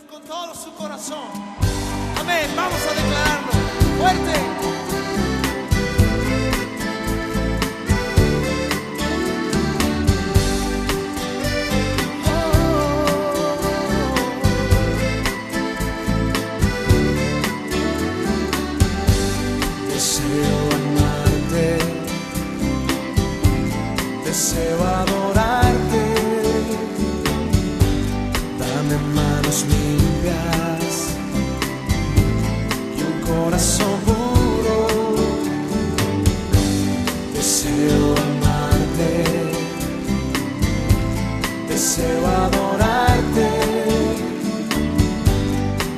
con todo su corazón. Amén, vamos a declararlo fuerte. Deseo amarte, deseo adorarte, dame manos limpias y un corazón puro. Deseo amarte, deseo adorarte,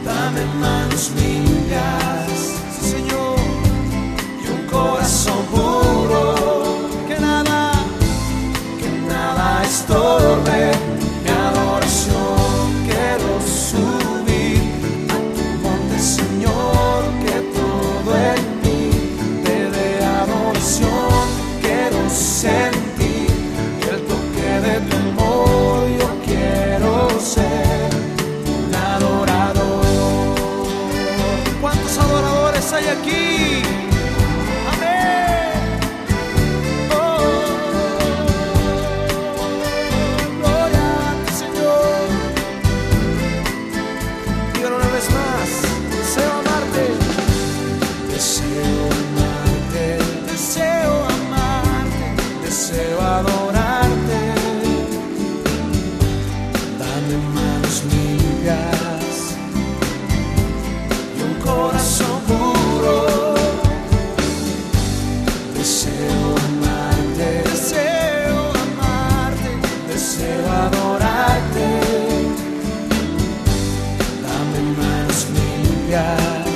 dame manos limpias, sí, Señor, corazón puro, que nada estorbe mi adoración. Quiero subir a tu monte, Señor, que todo en mí te dé adoración. Quiero sentir el toque de tu amor, yo quiero ser un adorador. ¿Cuántos adoradores hay aquí? Deseo adorarte, dame manos limpias y un corazón puro. Deseo amarte, deseo adorarte, dame manos limpias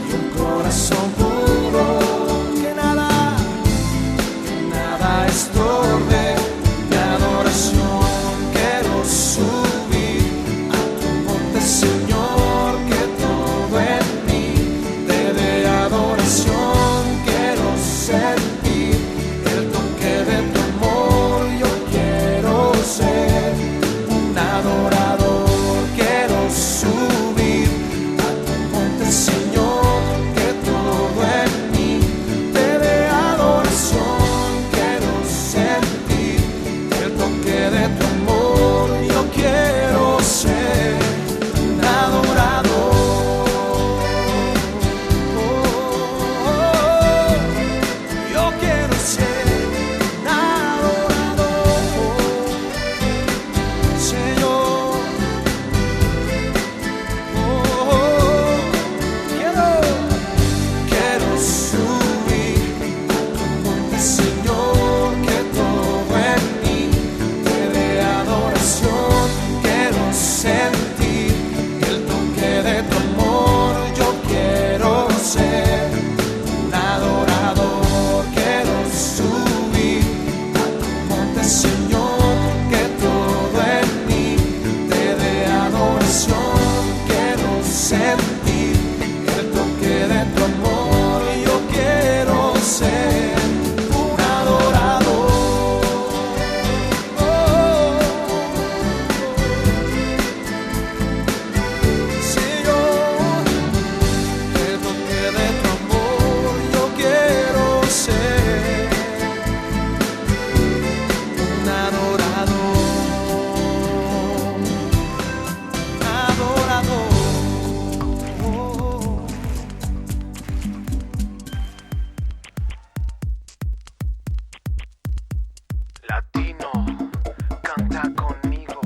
y un corazón puro. Estorbe mi adoración. Quiero subir a tu monte, Señor, que todo en mí te dé adoración. Quiero sentir el toque de tu amor, yo quiero ser un adorador. Quiero subir a tu monte, Señor, que todo en mí te dé adoración. De tu amor, yo quiero ser un adorador. Yo quiero ser un adorador, Señor. Quiero subir a tu monte, Señor, que todo en mí quiero sentir el toque de tu amor, yo quiero ser un adorador. Quiero subir a tu monte, Señor, que todo en mí te dé adoración. Quiero sentir el toque de tu amor, yo quiero ser un adorador. Latino, canta conmigo,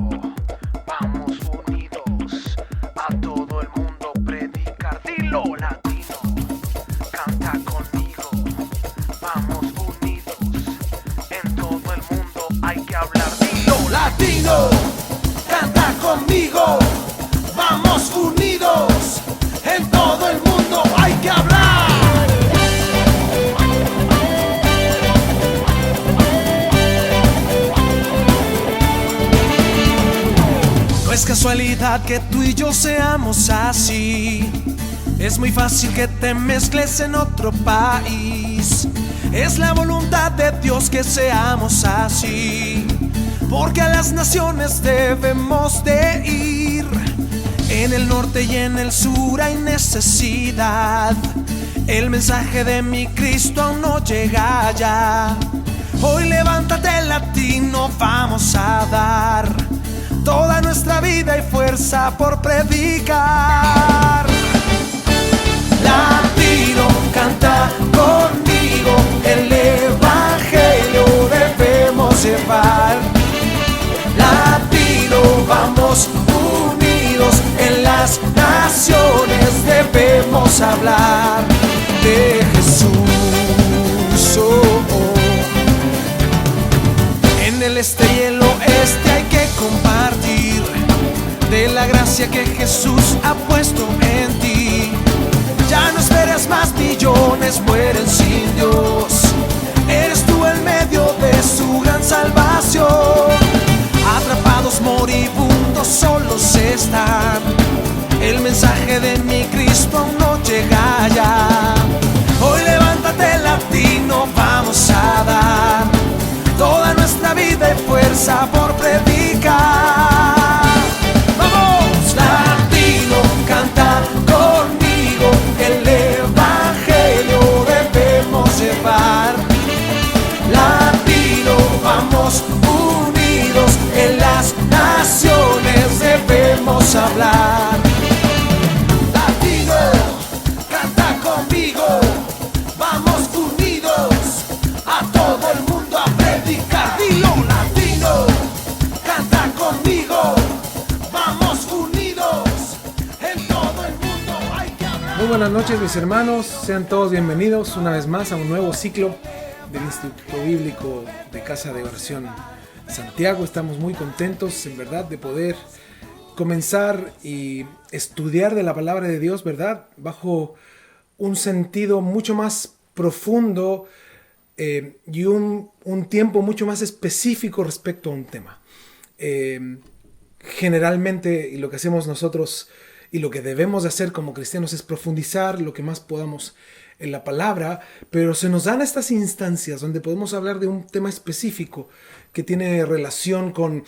vamos unidos, a todo el mundo predicar. Dilo, latino, canta conmigo, vamos unidos, en todo el mundo hay que hablar. Dilo, Latino, canta conmigo, vamos unidos, en todo el mundo hay que hablar. No es casualidad que tú y yo seamos así. Es muy fácil que te mezcles en otro país. Es la voluntad de Dios que seamos así, porque a las naciones debemos de ir. En el norte y en el sur hay necesidad. El mensaje de mi Cristo aún no llega allá. Hoy levántate, latino, vamos a dar toda nuestra vida y fuerza por predicar. Latino, canta conmigo, el evangelio debemos llevar. Latino, vamos unidos, en las naciones debemos hablar de Jesús. En el este y el oeste hay que compartir de la gracia que Jesús ha puesto en ti. Ya no esperes más, millones mueren sin Dios. Eres tú el medio de su gran salvación. Atrapados, moribundos, solos están. El mensaje de mi Cristo aún no llega allá. Hoy levántate, latino, vamos a dar toda nuestra vida y fuerza por predicar. ¡Vamos! Latino, canta conmigo, el evangelio debemos llevar. Latino, vamos unidos, en las naciones debemos hablar. Latino, canta conmigo, vamos unidos, a todo el mundo a predicar. Dilo, latino, canta conmigo, vamos unidos, en todo el mundo hay que hablar. Muy buenas noches, mis hermanos, sean todos bienvenidos una vez más a un nuevo ciclo del Instituto Bíblico de Casa de Oración Santiago. Estamos muy contentos, en verdad, de poder comenzar y estudiar de la palabra de Dios, ¿verdad? Bajo un sentido mucho más profundo y un tiempo mucho más específico respecto a un tema. Generalmente, y lo que hacemos nosotros y lo que debemos de hacer como cristianos es profundizar lo que más podamos en la palabra, pero se nos dan estas instancias donde podemos hablar de un tema específico que tiene relación con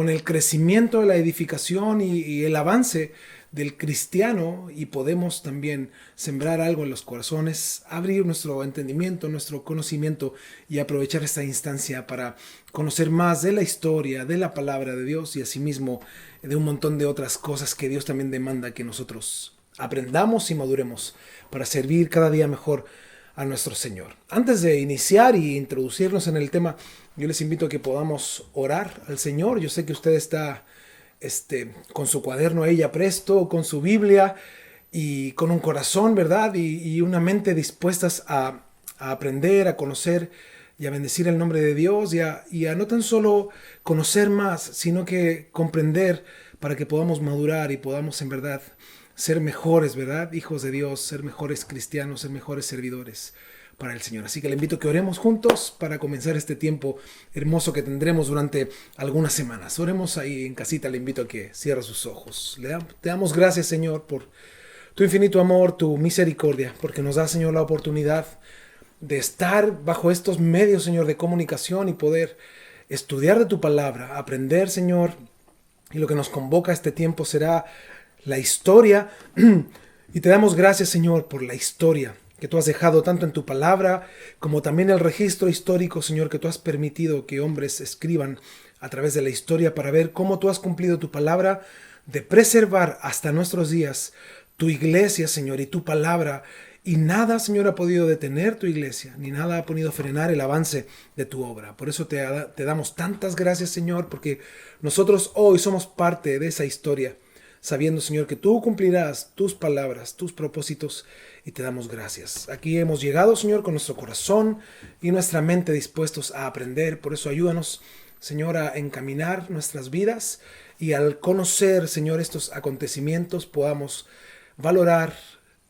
el crecimiento de la edificación y el avance del cristiano, y podemos también sembrar algo en los corazones, abrir nuestro entendimiento, nuestro conocimiento y aprovechar esta instancia para conocer más de la historia, de la palabra de Dios y asimismo de un montón de otras cosas que Dios también demanda que nosotros aprendamos y maduremos para servir cada día mejor a nuestro Señor. Antes de iniciar y introducirnos en el tema, yo les invito a que podamos orar al Señor. Yo sé que usted está con su cuaderno ahí ya presto, con su Biblia y con un corazón, ¿verdad? Y una mente dispuestas a aprender, a conocer y a bendecir el nombre de Dios y a no tan solo conocer más, sino que comprender para que podamos madurar y podamos en verdad ser mejores, ¿verdad? Hijos de Dios, ser mejores cristianos, ser mejores servidores para el Señor. Así que le invito a que oremos juntos para comenzar este tiempo hermoso que tendremos durante algunas semanas. Oremos ahí en casita, le invito a que cierre sus ojos. Te damos gracias, Señor, por tu infinito amor, tu misericordia, porque nos da, Señor, la oportunidad de estar bajo estos medios, Señor, de comunicación y poder estudiar de tu palabra, aprender, Señor, y lo que nos convoca a este tiempo será la historia. Y te damos gracias, Señor, por la historia que tú has dejado tanto en tu palabra como también el registro histórico, Señor, que tú has permitido que hombres escriban a través de la historia para ver cómo tú has cumplido tu palabra de preservar hasta nuestros días tu iglesia, Señor, y tu palabra. Y nada, Señor, ha podido detener tu iglesia, ni nada ha podido frenar el avance de tu obra. Por eso te damos tantas gracias, Señor, porque nosotros hoy somos parte de esa historia, sabiendo, Señor, que tú cumplirás tus palabras, tus propósitos, y te damos gracias. Aquí hemos llegado, Señor, con nuestro corazón y nuestra mente dispuestos a aprender. Por eso ayúdanos, Señor, a encaminar nuestras vidas y al conocer, Señor, estos acontecimientos podamos valorar,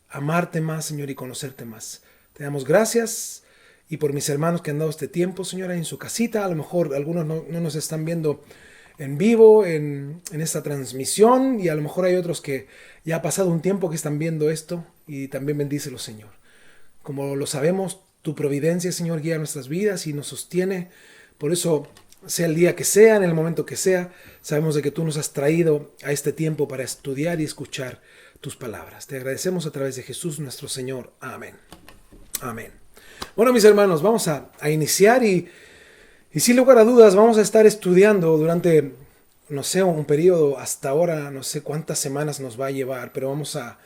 amarte más, Señor, y conocerte más. Te damos gracias. Y por mis hermanos que han dado este tiempo, Señor, en su casita, a lo mejor algunos no nos están viendo en vivo en esta transmisión, y a lo mejor hay otros que ya ha pasado un tiempo que están viendo esto, y también bendícelos, Señor. Como lo sabemos, tu providencia, Señor, guía nuestras vidas y nos sostiene. Por eso sea el día que sea, en el momento que sea, sabemos de que tú nos has traído a este tiempo para estudiar y escuchar tus palabras. Te agradecemos a través de Jesús nuestro Señor. Amén. Amén. Bueno, mis hermanos, vamos a iniciar y sin lugar a dudas vamos a estar estudiando durante, no sé, un periodo hasta ahora, no sé cuántas semanas nos va a llevar, pero vamos a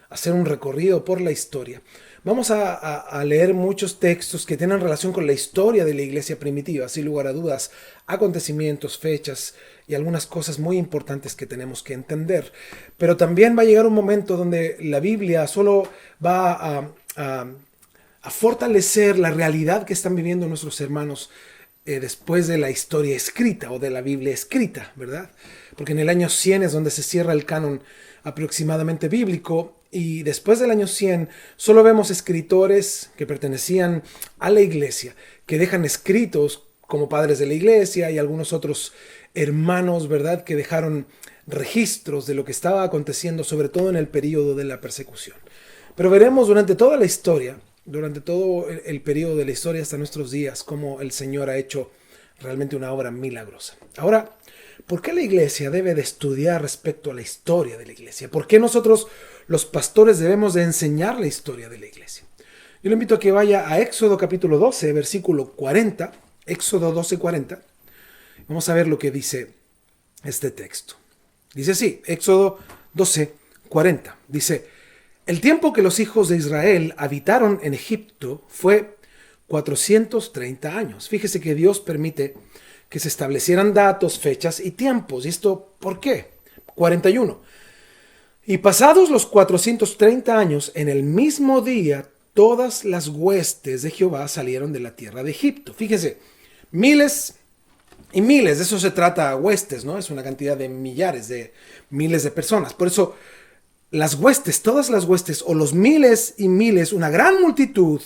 hacer un recorrido por la historia. Vamos a leer muchos textos que tienen relación con la historia de la iglesia primitiva, sin lugar a dudas, acontecimientos, fechas y algunas cosas muy importantes que tenemos que entender. Pero también va a llegar un momento donde la Biblia solo va a fortalecer la realidad que están viviendo nuestros hermanos después de la historia escrita o de la Biblia escrita, ¿verdad? Porque en el año 100 es donde se cierra el canon aproximadamente bíblico, y después del año 100 solo vemos escritores que pertenecían a la iglesia, que dejan escritos como padres de la iglesia y algunos otros hermanos, ¿verdad?, que dejaron registros de lo que estaba aconteciendo, sobre todo en el periodo de la persecución. Pero veremos durante toda la historia, durante todo el periodo de la historia hasta nuestros días, cómo el Señor ha hecho realmente una obra milagrosa. Ahora, ¿por qué la iglesia debe de estudiar respecto a la historia de la iglesia? ¿Por qué nosotros, los pastores, debemos de enseñar la historia de la iglesia? Yo le invito a que vaya a Éxodo capítulo 12, versículo 40. Éxodo 12, 40. Vamos a ver lo que dice este texto. Dice así, Éxodo 12, 40. Dice: el tiempo que los hijos de Israel habitaron en Egipto fue 430 años. Fíjese que Dios permite que se establecieran datos, fechas y tiempos. ¿Y esto por qué? 41. Y pasados los 430 años, en el mismo día, todas las huestes de Jehová salieron de la tierra de Egipto. Fíjese, miles y miles, de eso se trata huestes, ¿no? Es una cantidad de millares, de miles de personas. Por eso, las huestes, todas las huestes, o los miles y miles, una gran multitud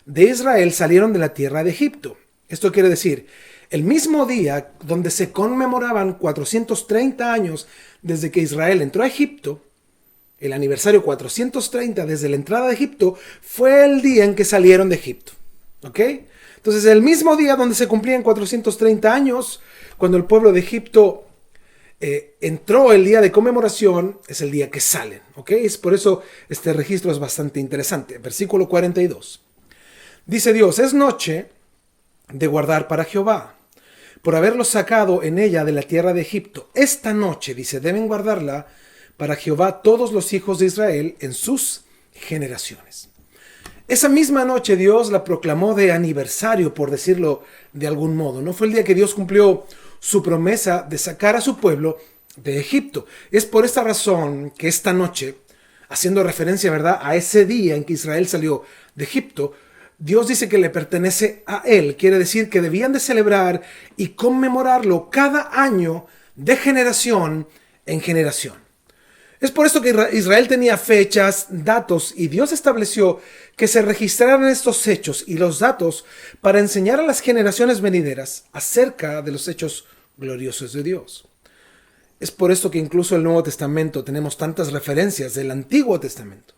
de Israel salieron de la tierra de Egipto. Esto quiere decir, el mismo día donde se conmemoraban 430 años desde que Israel entró a Egipto, el aniversario 430 desde la entrada de Egipto, fue el día en que salieron de Egipto. ¿Ok? Entonces, el mismo día donde se cumplían 430 años, cuando el pueblo de Egipto entró, el día de conmemoración, es el día que salen. ¿Ok? Es por eso este registro es bastante interesante. Versículo 42. Dice Dios: es noche de guardar para Jehová, por haberlos sacado en ella de la tierra de Egipto. Esta noche, dice, deben guardarla para Jehová todos los hijos de Israel en sus generaciones. Esa misma noche Dios la proclamó de aniversario, por decirlo de algún modo. No fue el día que Dios cumplió su promesa de sacar a su pueblo de Egipto. Es por esta razón que esta noche, haciendo referencia, ¿verdad?, a ese día en que Israel salió de Egipto, Dios dice que le pertenece a Él. Quiere decir que debían de celebrar y conmemorarlo cada año de generación en generación. Es por esto que Israel tenía fechas, datos, y Dios estableció que se registraran estos hechos y los datos para enseñar a las generaciones venideras acerca de los hechos gloriosos de Dios. Es por esto que incluso en el Nuevo Testamento tenemos tantas referencias del Antiguo Testamento.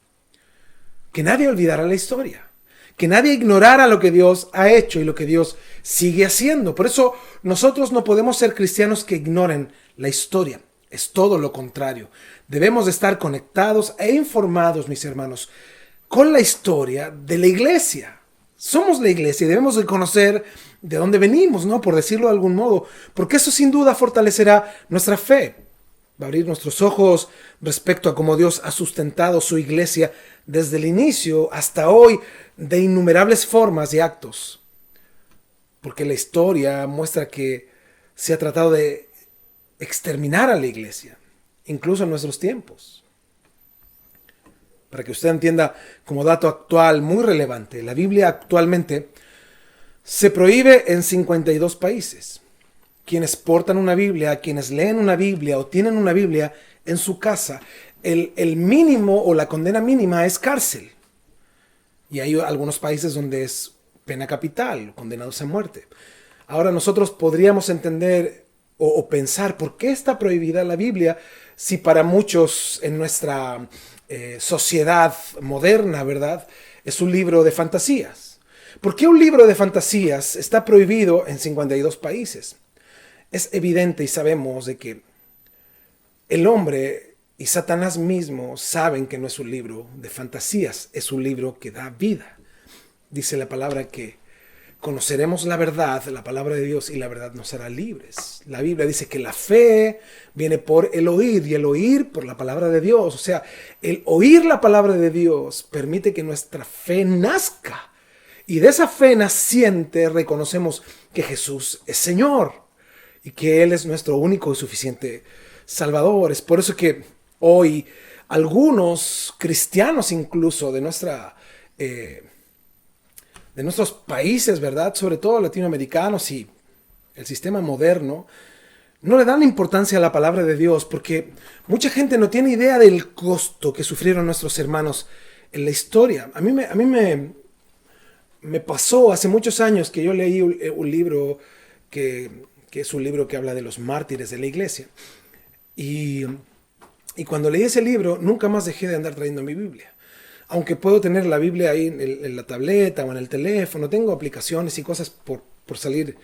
Que nadie olvidara la historia. Que nadie ignorara lo que Dios ha hecho y lo que Dios sigue haciendo. Por eso nosotros no podemos ser cristianos que ignoren la historia. Es todo lo contrario. Debemos de estar conectados e informados, mis hermanos, con la historia de la iglesia. Somos la iglesia y debemos de conocer de dónde venimos, ¿no? Por decirlo de algún modo. Porque eso sin duda fortalecerá nuestra fe. Va a abrir nuestros ojos respecto a cómo Dios ha sustentado su iglesia desde el inicio hasta hoy de innumerables formas y actos. Porque la historia muestra que se ha tratado de exterminar a la iglesia, incluso en nuestros tiempos. Para que usted entienda, como dato actual muy relevante, la Biblia actualmente se prohíbe en 52 países. Quienes portan una Biblia, quienes leen una Biblia o tienen una Biblia en su casa, el mínimo o la condena mínima es cárcel. Y hay algunos países donde es pena capital, condenados a muerte. Ahora nosotros podríamos entender o pensar por qué está prohibida la Biblia si para muchos en nuestra sociedad moderna, ¿verdad?, es un libro de fantasías. ¿Por qué un libro de fantasías está prohibido en 52 países? es evidente y sabemos de que el hombre y Satanás mismo saben que no es un libro de fantasías, es un libro que da vida. Dice la palabra que conoceremos la verdad, la palabra de Dios, y la verdad nos hará libres. La Biblia dice que la fe viene por el oír y el oír por la palabra de Dios. O sea, el oír la palabra de Dios permite que nuestra fe nazca. Y de esa fe naciente reconocemos que Jesús es Señor y que Él es nuestro único y suficiente Salvador. Es por eso que hoy algunos cristianos incluso de nuestros países, ¿verdad? Sobre todo latinoamericanos y el sistema moderno, no le dan importancia a la palabra de Dios porque mucha gente no tiene idea del costo que sufrieron nuestros hermanos en la historia. A mí me pasó hace muchos años que yo leí un libro que es un libro que habla de los mártires de la iglesia. Y cuando leí ese libro, nunca más dejé de andar trayendo mi Biblia. Aunque puedo tener la Biblia ahí en la tableta o en el teléfono, tengo aplicaciones y cosas por salir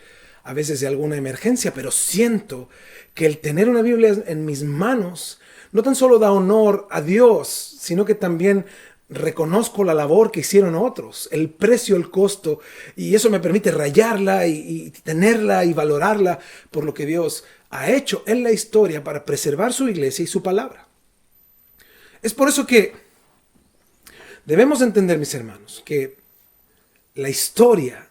a veces de alguna emergencia, pero siento que el tener una Biblia en mis manos no tan solo da honor a Dios, sino que también reconozco la labor que hicieron otros, el precio, el costo, y eso me permite rayarla y tenerla y valorarla por lo que Dios ha hecho en la historia para preservar su iglesia y su palabra. Es por eso que debemos entender, mis hermanos, que la historia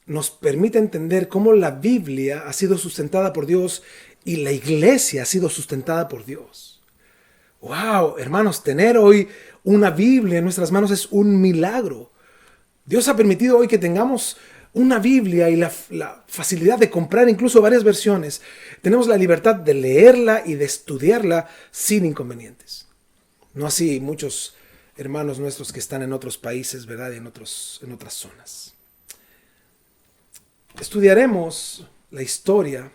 nos permite entender cómo la Biblia ha sido sustentada por Dios y la iglesia ha sido sustentada por Dios. ¡Wow! Hermanos, tener hoy una Biblia en nuestras manos es un milagro. Dios ha permitido hoy que tengamos una Biblia y la facilidad de comprar incluso varias versiones. Tenemos la libertad de leerla y de estudiarla sin inconvenientes. No así muchos hermanos nuestros que están en otros países, ¿verdad? En otras zonas. Estudiaremos la historia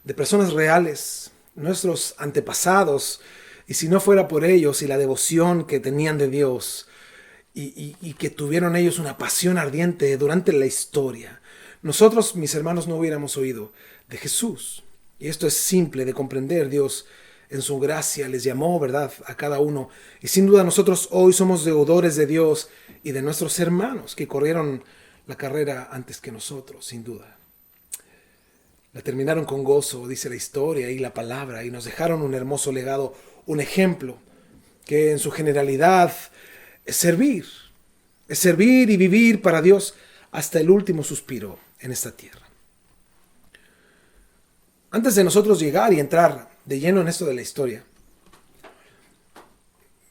de personas reales, nuestros antepasados, y si no fuera por ellos y la devoción que tenían de Dios y que tuvieron ellos una pasión ardiente durante la historia, nosotros, mis hermanos, no hubiéramos oído de Jesús. Y esto es simple de comprender. Dios en su gracia les llamó, ¿verdad?, a cada uno. Y sin duda nosotros hoy somos deudores de Dios y de nuestros hermanos que corrieron la carrera antes que nosotros, sin duda. La terminaron con gozo, dice la historia y la palabra, y nos dejaron un hermoso legado, un ejemplo que en su generalidad es servir y vivir para Dios hasta el último suspiro en esta tierra. Antes de nosotros llegar y entrar de lleno en esto de la historia,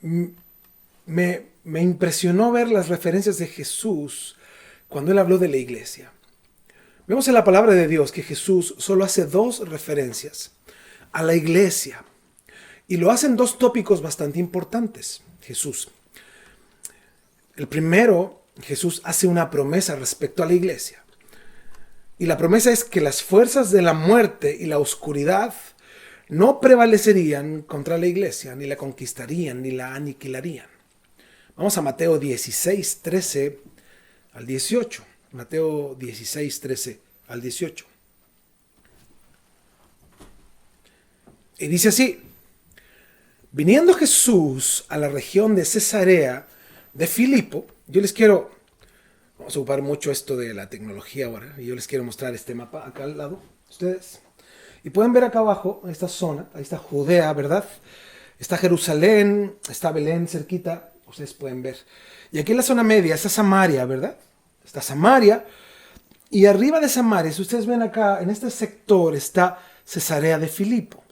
me impresionó ver las referencias de Jesús cuando Él habló de la iglesia. Vemos en la palabra de Dios que Jesús solo hace 2 referencias a la iglesia. Y lo hacen 2 tópicos bastante importantes. Jesús. El primero, Jesús hace una promesa respecto a la iglesia. Y la promesa es que las fuerzas de la muerte y la oscuridad no prevalecerían contra la iglesia, ni la conquistarían, ni la aniquilarían. Vamos a Mateo 16, 13 al 18. Mateo 16, 13 al 18. Y dice así: viniendo Jesús a la región de Cesarea de Filipo, vamos a ocupar mucho esto de la tecnología ahora, y yo les quiero mostrar este mapa acá al lado, ustedes. Y pueden ver acá abajo, en esta zona, ahí está Judea, ¿verdad? Está Jerusalén, está Belén cerquita, ustedes pueden ver. Y aquí en la zona media está Samaria, ¿verdad? Está Samaria, y arriba de Samaria, si ustedes ven acá, en este sector está Cesarea de Filipo.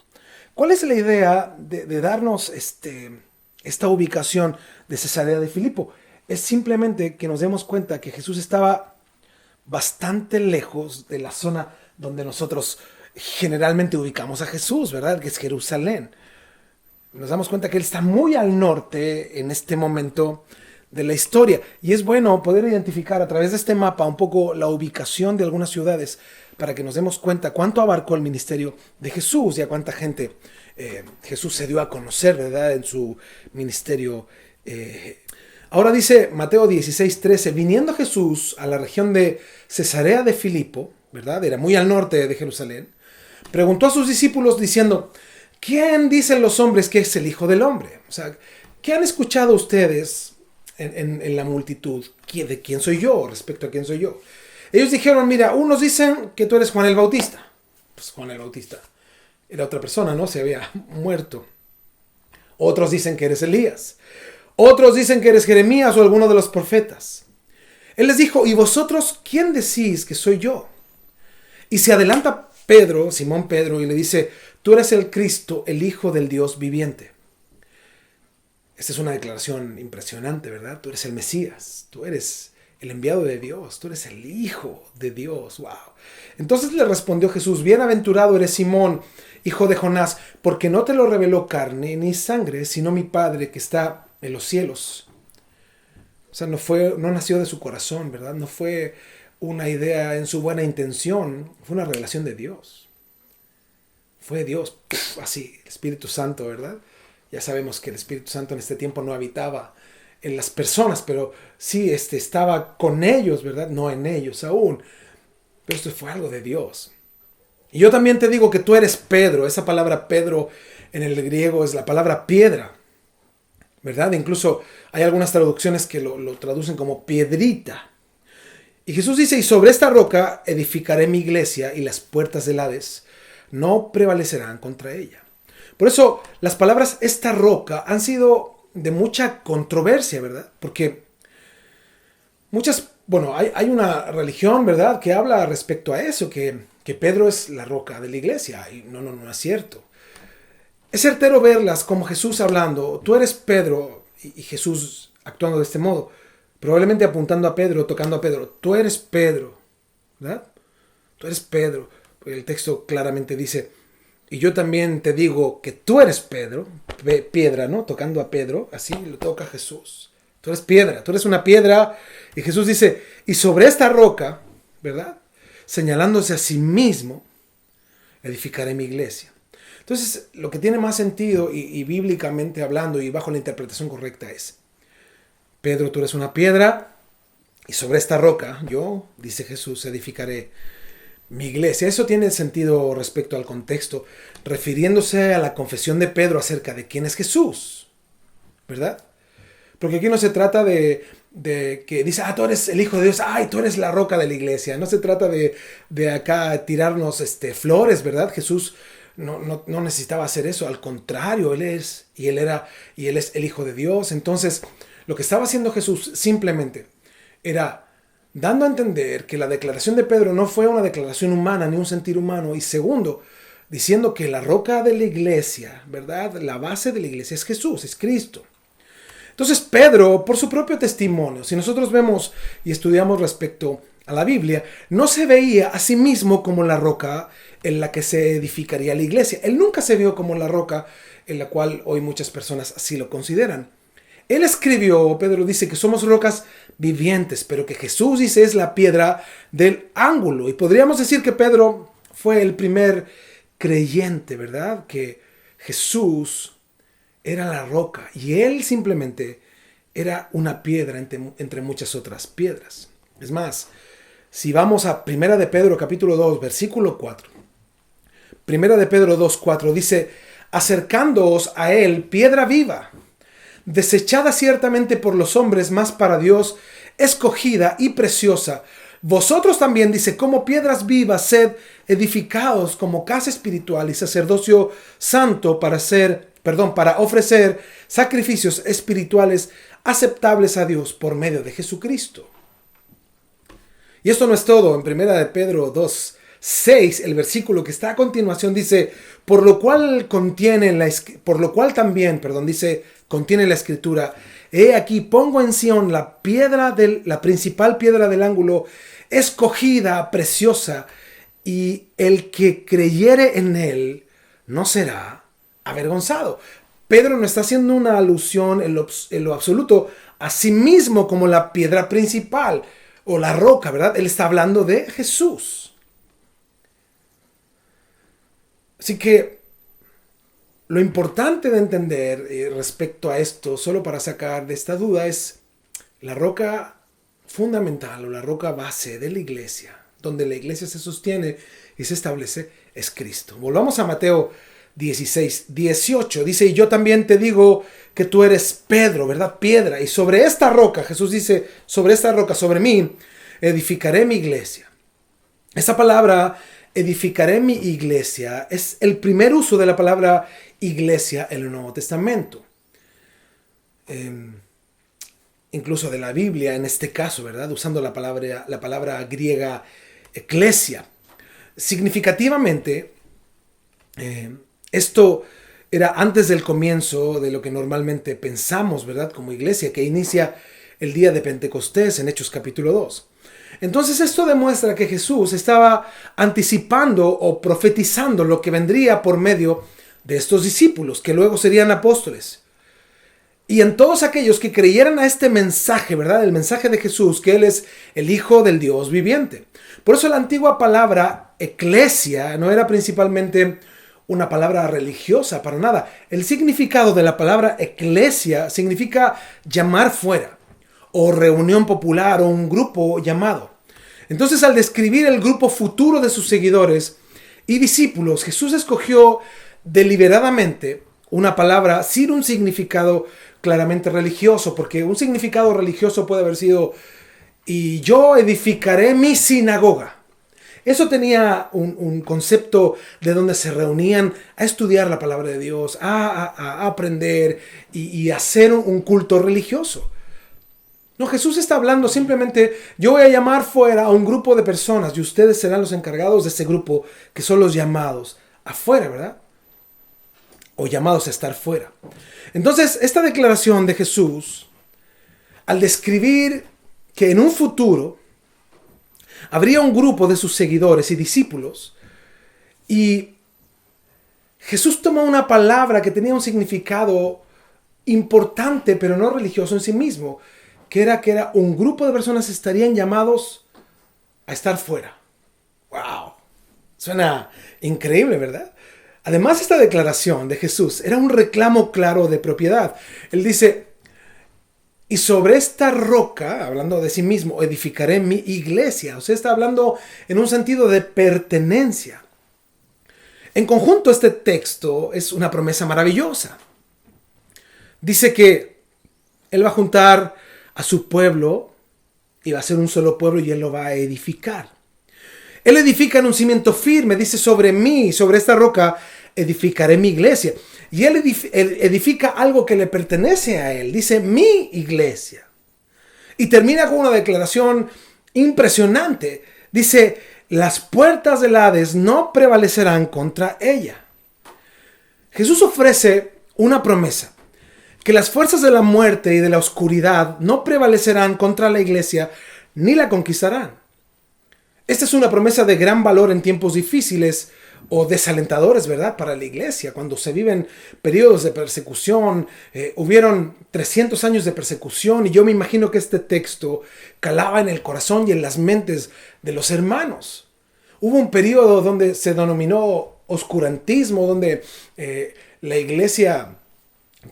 ¿Cuál es la idea de darnos esta ubicación de Cesarea de Filipo? Es simplemente que nos demos cuenta que Jesús estaba bastante lejos de la zona donde nosotros generalmente ubicamos a Jesús, ¿verdad? Que es Jerusalén. Nos damos cuenta que Él está muy al norte en este momento de la historia. Y es bueno poder identificar a través de este mapa un poco la ubicación de algunas ciudades para que nos demos cuenta cuánto abarcó el ministerio de Jesús y a cuánta gente Jesús se dio a conocer, ¿verdad?, en su ministerio. Ahora dice Mateo 16, 13, viniendo Jesús a la región de Cesarea de Filipo, ¿verdad? Era muy al norte de Jerusalén. Preguntó a sus discípulos diciendo, ¿quién dicen los hombres que es el Hijo del Hombre? O sea, ¿qué han escuchado ustedes en la multitud? ¿De quién soy yo? Respecto a quién soy yo. Ellos dijeron, mira, unos dicen que tú eres Juan el Bautista. Pues Juan el Bautista era otra persona, ¿no? Se había muerto. Otros dicen que eres Elías. Otros dicen que eres Jeremías o alguno de los profetas. Él les dijo, ¿y vosotros quién decís que soy yo? Y se adelanta Pedro, Simón Pedro, y le dice, tú eres el Cristo, el Hijo del Dios viviente. Esta es una declaración impresionante, ¿verdad? Tú eres el Mesías, tú eres el enviado de Dios, tú eres el Hijo de Dios. ¡Wow! Entonces le respondió Jesús, bienaventurado eres Simón, hijo de Jonás, porque no te lo reveló carne ni sangre, sino mi Padre que está en los cielos. O sea, no nació de su corazón, ¿verdad? No fue una idea en su buena intención, fue una revelación de Dios. Fue Dios, así, el Espíritu Santo, ¿verdad? Ya sabemos que el Espíritu Santo en este tiempo no habitaba en las personas, pero sí estaba con ellos, ¿verdad? No en ellos aún. Pero esto fue algo de Dios. Y yo también te digo que tú eres Pedro. Esa palabra Pedro en el griego es la palabra piedra, ¿verdad? Incluso hay algunas traducciones que lo traducen como piedrita. Y Jesús dice, y sobre esta roca edificaré mi iglesia y las puertas del Hades no prevalecerán contra ella. Por eso las palabras esta roca han sido de mucha controversia, ¿verdad? Porque hay una religión, ¿verdad?, que habla respecto a eso, que Pedro es la roca de la iglesia. Y no es cierto. Es certero verlas como Jesús hablando, tú eres Pedro, y Jesús actuando de este modo, probablemente apuntando a Pedro, tocando a Pedro, tú eres Pedro, ¿verdad? Tú eres Pedro. El texto claramente dice, y yo también te digo que tú eres Pedro, piedra, ¿no? Tocando a Pedro, así lo toca Jesús. Tú eres piedra, tú eres una piedra. Y Jesús dice, y sobre esta roca, ¿verdad?, señalándose a sí mismo, edificaré mi iglesia. Entonces, lo que tiene más sentido y bíblicamente hablando y bajo la interpretación correcta es, Pedro, tú eres una piedra y sobre esta roca, yo, dice Jesús, edificaré mi iglesia. Eso tiene sentido respecto al contexto, refiriéndose a la confesión de Pedro acerca de quién es Jesús, ¿verdad? Porque aquí no se trata de que dice, tú eres el Hijo de Dios, tú eres la roca de la iglesia. No se trata de acá tirarnos flores, ¿verdad? Jesús no necesitaba hacer eso, al contrario, Él es el Hijo de Dios. Entonces, lo que estaba haciendo Jesús simplemente era dando a entender que la declaración de Pedro no fue una declaración humana ni un sentir humano, y segundo, diciendo que la roca de la iglesia, ¿verdad?, la base de la iglesia es Jesús, es Cristo. Entonces Pedro, por su propio testimonio, si nosotros vemos y estudiamos respecto a la Biblia, no se veía a sí mismo como la roca en la que se edificaría la iglesia. Él nunca se vio como la roca en la cual hoy muchas personas así lo consideran. Él escribió, Pedro dice que somos rocas vivientes, pero que Jesús dice es la piedra del ángulo. Y podríamos decir que Pedro fue el primer creyente, ¿verdad?, que Jesús era la roca y él simplemente era una piedra entre muchas otras piedras. Es más, si vamos a 1 de Pedro capítulo 2, versículo 4. 1 de Pedro 2, 4 dice, acercándoos a él, piedra viva, desechada ciertamente por los hombres, mas para Dios escogida y preciosa. Vosotros también, dice, como piedras vivas, sed edificados como casa espiritual y sacerdocio santo para ofrecer sacrificios espirituales aceptables a Dios por medio de Jesucristo. Y esto no es todo. En 1 de Pedro 2, 6, el versículo que está a continuación dice, por lo cual también contiene la escritura, he aquí pongo en Sión la principal piedra del ángulo, escogida, preciosa, y el que creyere en él no será avergonzado. Pedro no está haciendo una alusión en lo absoluto a sí mismo como la piedra principal o la roca, ¿verdad? Él está hablando de Jesús. Así que lo importante de entender respecto a esto, solo para sacar de esta duda, es la roca fundamental o la roca base de la iglesia, donde la iglesia se sostiene y se establece, es Cristo. Volvamos a Mateo 16:18. Dice, y yo también te digo que tú eres Pedro, ¿verdad? Piedra. Y sobre esta roca, Jesús dice, sobre esta roca, sobre mí, edificaré mi iglesia. Esa palabra, edificaré mi iglesia, es el primer uso de la palabra iglesia en el Nuevo Testamento. Incluso de la Biblia, en este caso, ¿verdad? Usando la palabra griega eclesia. Significativamente, esto era antes del comienzo de lo que normalmente pensamos, ¿verdad? Como iglesia, que inicia el día de Pentecostés en Hechos capítulo 2. Entonces esto demuestra que Jesús estaba anticipando o profetizando lo que vendría por medio de estos discípulos, que luego serían apóstoles. Y en todos aquellos que creyeran a este mensaje, ¿verdad? El mensaje de Jesús, que Él es el Hijo del Dios viviente. Por eso la antigua palabra eclesia no era principalmente una palabra religiosa, para nada. El significado de la palabra eclesia significa llamar fuera, o reunión popular, o un grupo llamado. Entonces, al describir el grupo futuro de sus seguidores y discípulos, Jesús escogió deliberadamente una palabra sin un significado claramente religioso, porque un significado religioso puede haber sido, y yo edificaré mi sinagoga. Eso tenía un concepto de donde se reunían a estudiar la palabra de Dios, a aprender y hacer un culto religioso. No, Jesús está hablando simplemente, yo voy a llamar fuera a un grupo de personas y ustedes serán los encargados de ese grupo que son los llamados afuera, ¿verdad? O llamados a estar fuera. Entonces, esta declaración de Jesús, al describir que en un futuro habría un grupo de sus seguidores y discípulos, y Jesús tomó una palabra que tenía un significado importante, pero no religioso en sí mismo, que era un grupo de personas que estarían llamados a estar fuera. ¡Wow! Suena increíble, ¿verdad? Además, esta declaración de Jesús era un reclamo claro de propiedad. Él dice, y sobre esta roca, hablando de sí mismo, edificaré mi iglesia. O sea, está hablando en un sentido de pertenencia. En conjunto, este texto es una promesa maravillosa. Dice que Él va a juntar a su pueblo y va a ser un solo pueblo y Él lo va a edificar. Él edifica en un cimiento firme, dice, sobre mí, sobre esta roca, edificaré mi iglesia. Y Él edifica algo que le pertenece a Él, dice, mi iglesia. Y termina con una declaración impresionante. Dice, las puertas del Hades no prevalecerán contra ella. Jesús ofrece una promesa, que las fuerzas de la muerte y de la oscuridad no prevalecerán contra la iglesia ni la conquistarán. Esta es una promesa de gran valor en tiempos difíciles o desalentadores, ¿verdad? Para la iglesia, cuando se viven periodos de persecución, hubieron 300 años de persecución y yo me imagino que este texto calaba en el corazón y en las mentes de los hermanos. Hubo un periodo donde se denominó oscurantismo, donde la iglesia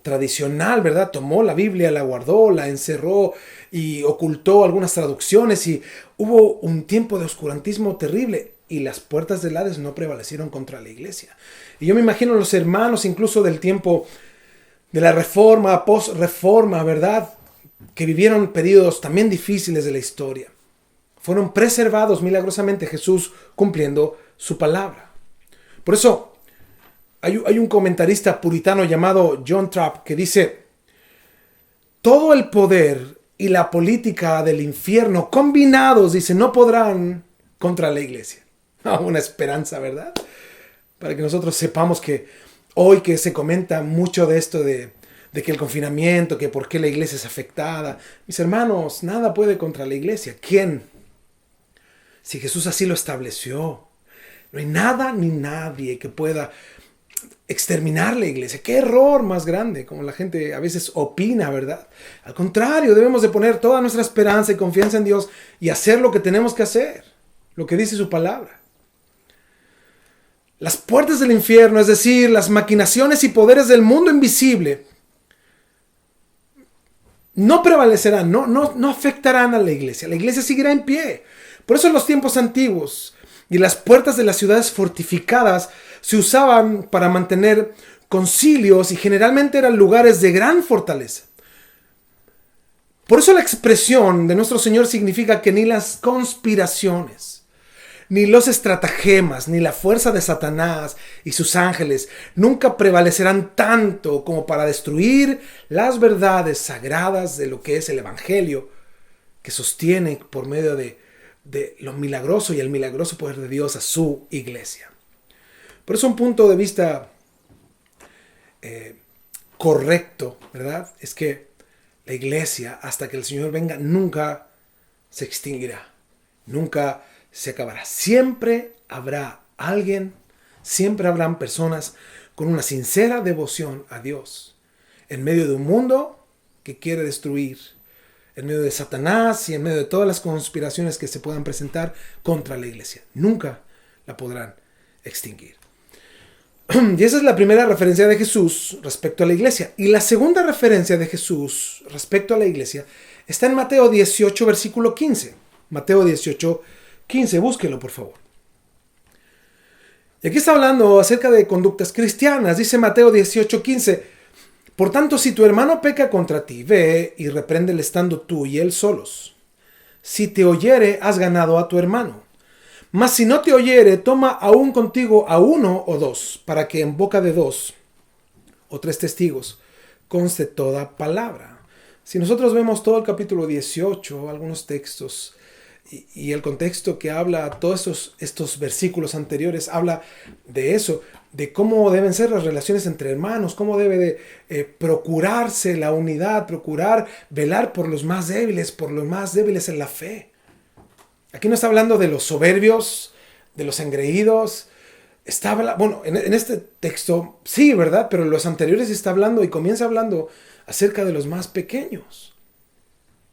tradicional, ¿verdad? Tomó la Biblia, la guardó, la encerró y ocultó algunas traducciones y hubo un tiempo de oscurantismo terrible y las puertas del Hades no prevalecieron contra la iglesia. Y yo me imagino los hermanos incluso del tiempo de la reforma, post-reforma, ¿verdad? Que vivieron periodos también difíciles de la historia. Fueron preservados milagrosamente, Jesús cumpliendo su palabra. Por eso, hay un comentarista puritano llamado John Trapp que dice, todo el poder y la política del infierno combinados, dice, no podrán contra la iglesia. Una esperanza, ¿verdad? Para que nosotros sepamos que hoy que se comenta mucho de esto de que el confinamiento, que por qué la iglesia es afectada. Mis hermanos, nada puede contra la iglesia. ¿Quién? Si Jesús así lo estableció. No hay nada ni nadie que pueda exterminar la iglesia. ¡Qué error más grande! Como la gente a veces opina, ¿verdad? Al contrario, debemos de poner toda nuestra esperanza y confianza en Dios y hacer lo que tenemos que hacer, lo que dice su palabra. Las puertas del infierno, es decir, las maquinaciones y poderes del mundo invisible, no prevalecerán, no afectarán a la iglesia. La iglesia seguirá en pie, Por eso en los tiempos antiguos y las puertas de las ciudades fortificadas se usaban para mantener concilios y generalmente eran lugares de gran fortaleza. Por eso la expresión de nuestro Señor significa que ni las conspiraciones, ni los estratagemas, ni la fuerza de Satanás y sus ángeles nunca prevalecerán tanto como para destruir las verdades sagradas de lo que es el Evangelio, que sostiene por medio de lo milagroso y el milagroso poder de Dios a su iglesia. Por eso un punto de vista correcto, ¿verdad? Es que la iglesia, hasta que el Señor venga, nunca se extinguirá, nunca se acabará. Siempre habrá alguien, siempre habrán personas con una sincera devoción a Dios, en medio de un mundo que quiere destruir, en medio de Satanás y en medio de todas las conspiraciones que se puedan presentar contra la iglesia. Nunca la podrán extinguir. Y esa es la primera referencia de Jesús respecto a la iglesia. Y la segunda referencia de Jesús respecto a la iglesia está en Mateo 18, versículo 15. Mateo 18, 15. Búsquelo, por favor. Y aquí está hablando acerca de conductas cristianas. Dice Mateo 18, 15. Por tanto, si tu hermano peca contra ti, ve y repréndele estando tú y él solos. Si te oyere, has ganado a tu hermano. Mas si no te oyere, toma aún contigo a uno o dos, para que en boca de dos o tres testigos conste toda palabra. Si nosotros vemos todo el capítulo 18, algunos textos, y el contexto que habla, todos estos versículos anteriores, habla de eso, de cómo deben ser las relaciones entre hermanos, cómo debe de procurarse la unidad, procurar velar por los más débiles en la fe. Aquí no está hablando de los soberbios, de los engreídos. En este texto sí, ¿verdad? Pero en los anteriores está hablando y comienza hablando acerca de los más pequeños.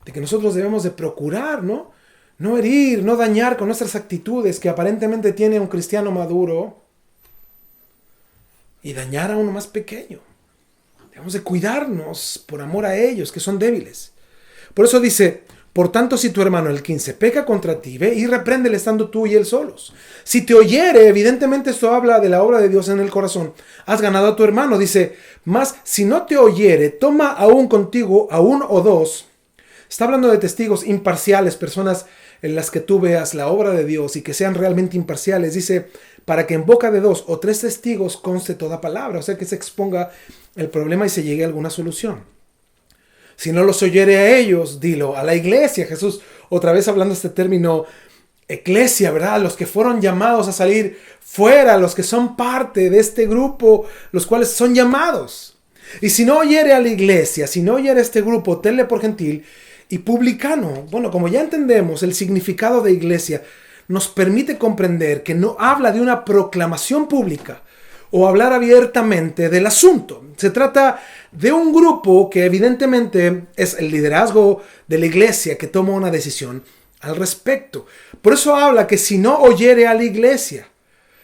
De que nosotros debemos de procurar, ¿no? No herir, no dañar con nuestras actitudes que aparentemente tiene un cristiano maduro y dañar a uno más pequeño. Debemos de cuidarnos por amor a ellos que son débiles. Por eso dice, por tanto, si tu hermano, el 15, peca contra ti, ve y repréndele estando tú y él solos. Si te oyere, evidentemente esto habla de la obra de Dios en el corazón, has ganado a tu hermano. Dice, mas si no te oyere, toma aún contigo a uno o dos. Está hablando de testigos imparciales, personas en las que tú veas la obra de Dios y que sean realmente imparciales. Dice, para que en boca de dos o tres testigos conste toda palabra, o sea que se exponga el problema y se llegue a alguna solución. Si no los oyere a ellos, dilo a la iglesia. Jesús, otra vez hablando este término, eclesia, ¿verdad? Los que fueron llamados a salir fuera, los que son parte de este grupo, los cuales son llamados. Y si no oyere a la iglesia, si no oyere a este grupo, tenle por gentil y publicano. Bueno, como ya entendemos, el significado de iglesia nos permite comprender que no habla de una proclamación pública o hablar abiertamente del asunto. Se trata de un grupo que evidentemente es el liderazgo de la iglesia que toma una decisión al respecto. Por eso habla que si no oyere a la iglesia,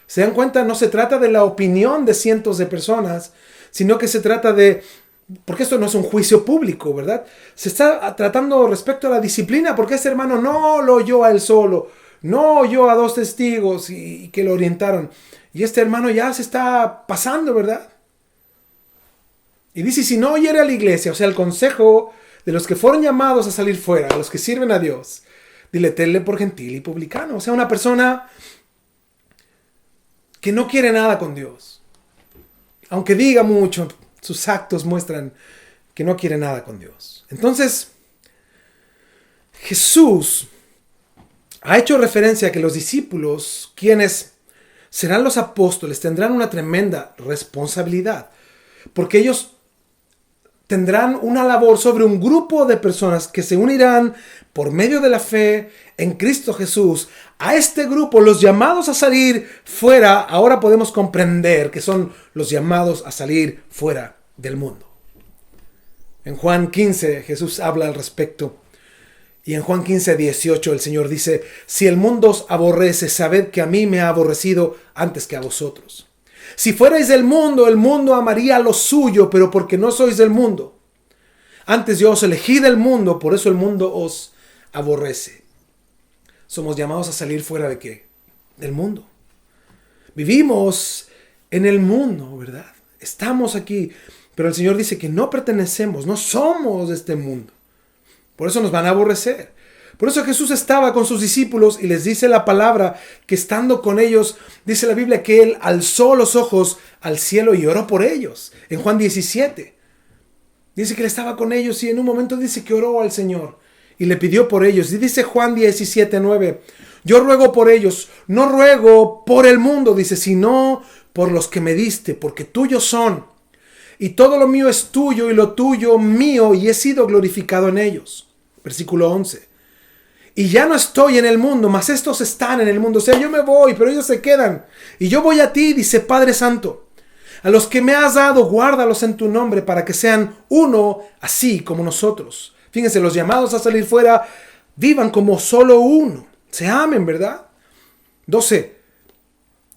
¿se dan cuenta? No se trata de la opinión de cientos de personas, sino que se trata de, porque esto no es un juicio público, ¿verdad? Se está tratando respecto a la disciplina, porque este hermano no lo oyó a él solo, no oyó a dos testigos y que lo orientaron. Y este hermano ya se está pasando, ¿verdad? Y dice, si no oyere a la iglesia, o sea, el consejo de los que fueron llamados a salir fuera, a los que sirven a Dios, dile, tenle por gentil y publicano. O sea, una persona que no quiere nada con Dios. Aunque diga mucho, sus actos muestran que no quiere nada con Dios. Entonces, Jesús ha hecho referencia a que los discípulos, quienes serán los apóstoles, tendrán una tremenda responsabilidad, porque ellos tendrán una labor sobre un grupo de personas que se unirán por medio de la fe en Cristo Jesús. A este grupo, los llamados a salir fuera, ahora podemos comprender que son los llamados a salir fuera del mundo. En Juan 15 Jesús habla al respecto. Y en Juan 15, 18 el Señor dice, si el mundo os aborrece, sabed que a mí me ha aborrecido antes que a vosotros. Si fuerais del mundo, el mundo amaría lo suyo, pero porque no sois del mundo. Antes yo os elegí del mundo, por eso el mundo os aborrece. somos llamados a salir fuera de ¿qué? Del mundo. Vivimos en el mundo, ¿verdad? Estamos aquí, pero el Señor dice que no pertenecemos, no somos de este mundo. Por eso nos van a aborrecer. Por eso Jesús estaba con sus discípulos y les dice la palabra que estando con ellos, dice la Biblia que Él alzó los ojos al cielo y oró por ellos. En Juan 17. Dice que Él estaba con ellos y en un momento dice que oró al Señor y le pidió por ellos. Y dice Juan 17:9, yo ruego por ellos, no ruego por el mundo, dice, sino por los que me diste, porque tuyos son. Y todo lo mío es tuyo y lo tuyo mío, y he sido glorificado en ellos. Versículo 11. Y ya no estoy en el mundo, mas estos están en el mundo. O sea, yo me voy, pero ellos se quedan. Y yo voy a ti, dice Padre Santo. A los que me has dado, guárdalos en tu nombre para que sean uno, así como nosotros. Fíjense, los llamados a salir fuera, vivan como solo uno. Se amen, ¿verdad? 12.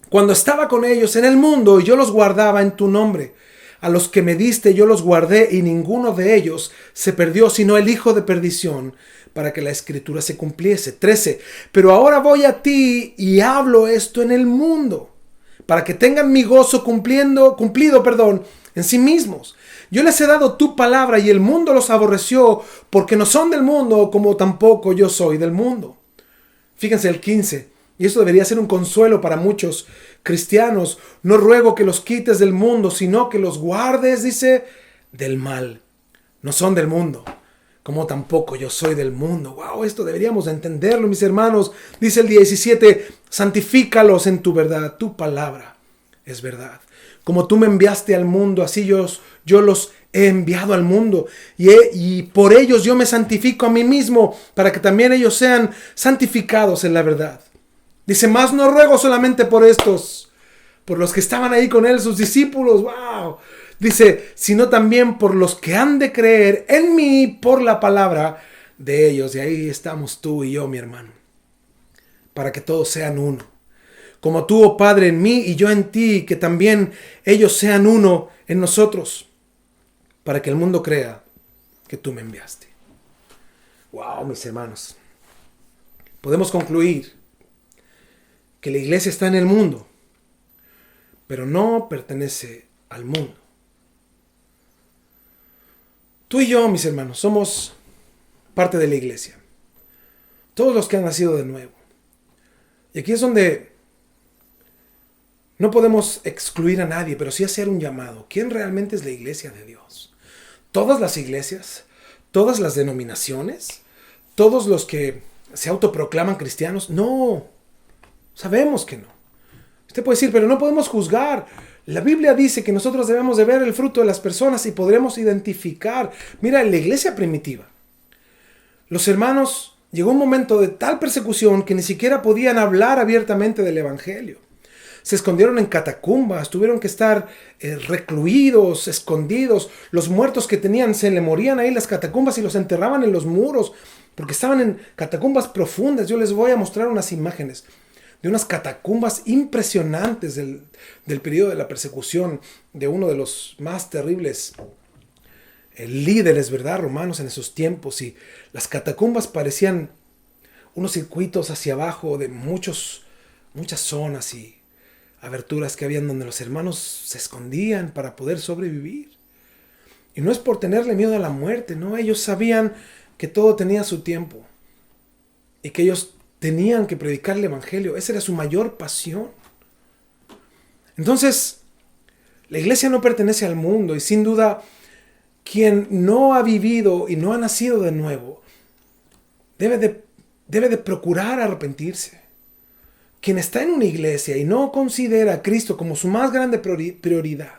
Cuando estaba con ellos en el mundo, yo los guardaba en tu nombre. A los que me diste yo los guardé y ninguno de ellos se perdió, sino el hijo de perdición, para que la escritura se cumpliese. 13. Pero ahora voy a ti y hablo esto en el mundo, para que tengan mi gozo cumplido, en sí mismos. Yo les he dado tu palabra y el mundo los aborreció, porque no son del mundo, como tampoco yo soy del mundo. Fíjense el 15. Y eso debería ser un consuelo para muchos cristianos. No ruego que los quites del mundo, sino que los guardes, dice, del mal. No son del mundo, como tampoco yo soy del mundo. Wow, esto deberíamos entenderlo, mis hermanos. Dice el 17, santifícalos en tu verdad. Tu palabra es verdad. Como tú me enviaste al mundo, así yo los he enviado al mundo. Y por ellos yo me santifico a mí mismo, para que también ellos sean santificados en la verdad. Dice, más no ruego solamente por estos, por los que estaban ahí con él, sus discípulos. Wow. Dice, sino también por los que han de creer en mí por la palabra de ellos. Y ahí estamos tú y yo, mi hermano. Para que todos sean uno. Como tú, oh Padre, en mí y yo en ti, que también ellos sean uno en nosotros. Para que el mundo crea que tú me enviaste. Wow, mis hermanos. Podemos concluir que la iglesia está en el mundo, pero no pertenece al mundo. Tú y yo, mis hermanos, somos parte de la iglesia. Todos los que han nacido de nuevo. Y aquí es donde no podemos excluir a nadie, pero sí hacer un llamado. ¿Quién realmente es la iglesia de Dios? ¿Todas las iglesias? ¿Todas las denominaciones? ¿Todos los que se autoproclaman cristianos? No. Sabemos que no. Usted puede decir, pero no podemos juzgar. La Biblia dice que nosotros debemos de ver el fruto de las personas y podremos identificar. Mira, en la iglesia primitiva, los hermanos, llegó un momento de tal persecución que ni siquiera podían hablar abiertamente del evangelio. Se escondieron en catacumbas, tuvieron que estar recluidos, escondidos. Los muertos que tenían se le morían ahí en las catacumbas y los enterraban en los muros, porque estaban en catacumbas profundas. Yo les voy a mostrar unas imágenes de unas catacumbas impresionantes del periodo de la persecución de uno de los más terribles líderes, ¿verdad?, romanos en esos tiempos. Y las catacumbas parecían unos circuitos hacia abajo de muchas zonas y aberturas que habían donde los hermanos se escondían para poder sobrevivir. Y no es por tenerle miedo a la muerte, no, ellos sabían que todo tenía su tiempo y que ellos tenían que predicar el evangelio. Esa era su mayor pasión. Entonces, la iglesia no pertenece al mundo y sin duda quien no ha vivido y no ha nacido de nuevo debe de procurar arrepentirse. Quien está en una iglesia y no considera a Cristo como su más grande prioridad,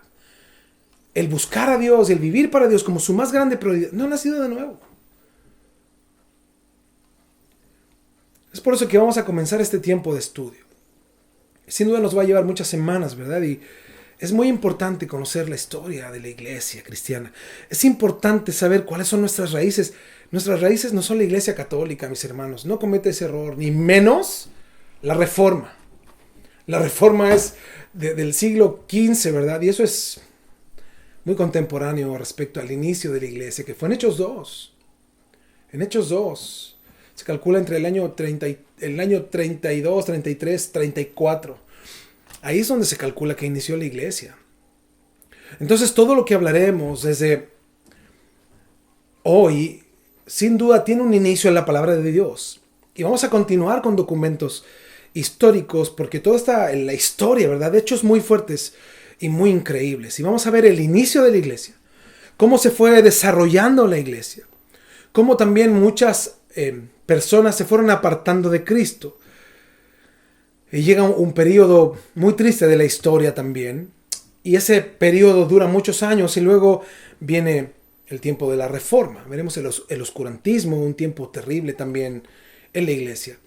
el buscar a Dios, el vivir para Dios como su más grande prioridad, no ha nacido de nuevo. Es por eso que vamos a comenzar este tiempo de estudio. Sin duda nos va a llevar muchas semanas, ¿verdad? Y es muy importante conocer la historia de la iglesia cristiana. Es importante saber cuáles son nuestras raíces. Nuestras raíces no son la iglesia católica, mis hermanos. No cometa ese error, ni menos la Reforma. La Reforma es del siglo XV, ¿verdad? Y eso es muy contemporáneo respecto al inicio de la iglesia, que fue en Hechos 2. En Hechos 2. Se calcula entre el año 32, 33, 34. Ahí es donde se calcula que inició la iglesia. Entonces todo lo que hablaremos desde hoy, sin duda tiene un inicio en la palabra de Dios. Y vamos a continuar con documentos históricos, porque todo está en la historia, ¿verdad? De hechos muy fuertes y muy increíbles. Y vamos a ver el inicio de la iglesia, cómo se fue desarrollando la iglesia, cómo también muchas personas se fueron apartando de Cristo. Y llega un periodo muy triste de la historia también. Y ese periodo dura muchos años y luego viene el tiempo de la Reforma. Veremos el oscurantismo, un tiempo terrible también en la iglesia.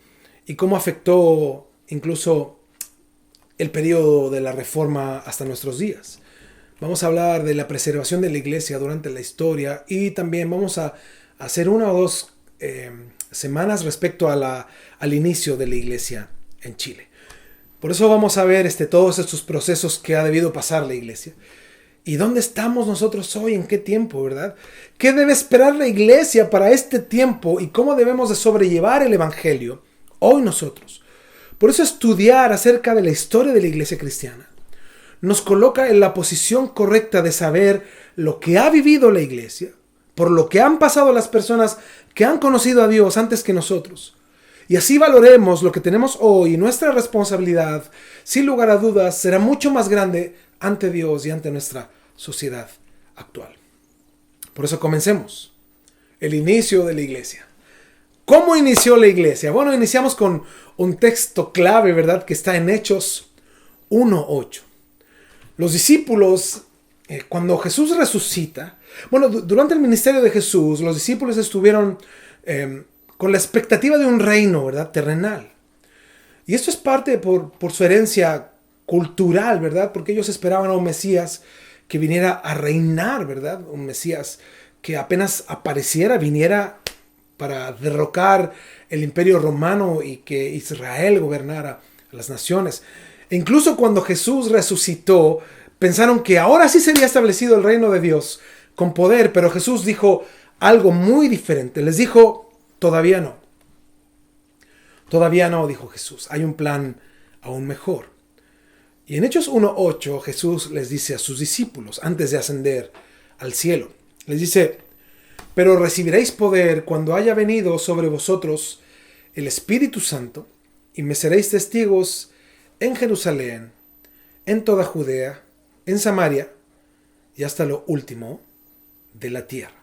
Y cómo afectó incluso el periodo de la Reforma hasta nuestros días. Vamos a hablar de la preservación de la iglesia durante la historia y también vamos a hacer una o dos semanas respecto al inicio de la iglesia en Chile. Por eso vamos a ver todos estos procesos que ha debido pasar la iglesia. ¿Y dónde estamos nosotros hoy? ¿En qué tiempo, verdad? ¿Qué debe esperar la iglesia para este tiempo? ¿Y cómo debemos de sobrellevar el evangelio hoy nosotros? Por eso estudiar acerca de la historia de la iglesia cristiana nos coloca en la posición correcta de saber lo que ha vivido la iglesia, por lo que han pasado las personas que han conocido a Dios antes que nosotros. Y así valoremos lo que tenemos hoy y nuestra responsabilidad, sin lugar a dudas, será mucho más grande ante Dios y ante nuestra sociedad actual. Por eso comencemos. El inicio de la iglesia. ¿Cómo inició la iglesia? Bueno, iniciamos con un texto clave, ¿verdad? Que está en Hechos 1:8. Los discípulos, cuando Jesús resucita, bueno, durante el ministerio de Jesús, los discípulos estuvieron con la expectativa de un reino, ¿verdad? Terrenal. Y esto es parte por su herencia cultural, ¿verdad? Porque ellos esperaban a un Mesías que viniera a reinar, ¿verdad? Un Mesías que apenas apareciera, viniera para derrocar el imperio romano y que Israel gobernara a las naciones. E incluso cuando Jesús resucitó, pensaron que ahora sí sería establecido el reino de Dios con poder, pero Jesús dijo algo muy diferente. Les dijo, todavía no. Todavía no, dijo Jesús. Hay un plan aún mejor. Y en Hechos 1:8 Jesús les dice a sus discípulos, antes de ascender al cielo, les dice, pero recibiréis poder cuando haya venido sobre vosotros el Espíritu Santo, y me seréis testigos en Jerusalén, en toda Judea, en Samaria, y hasta lo último de la tierra.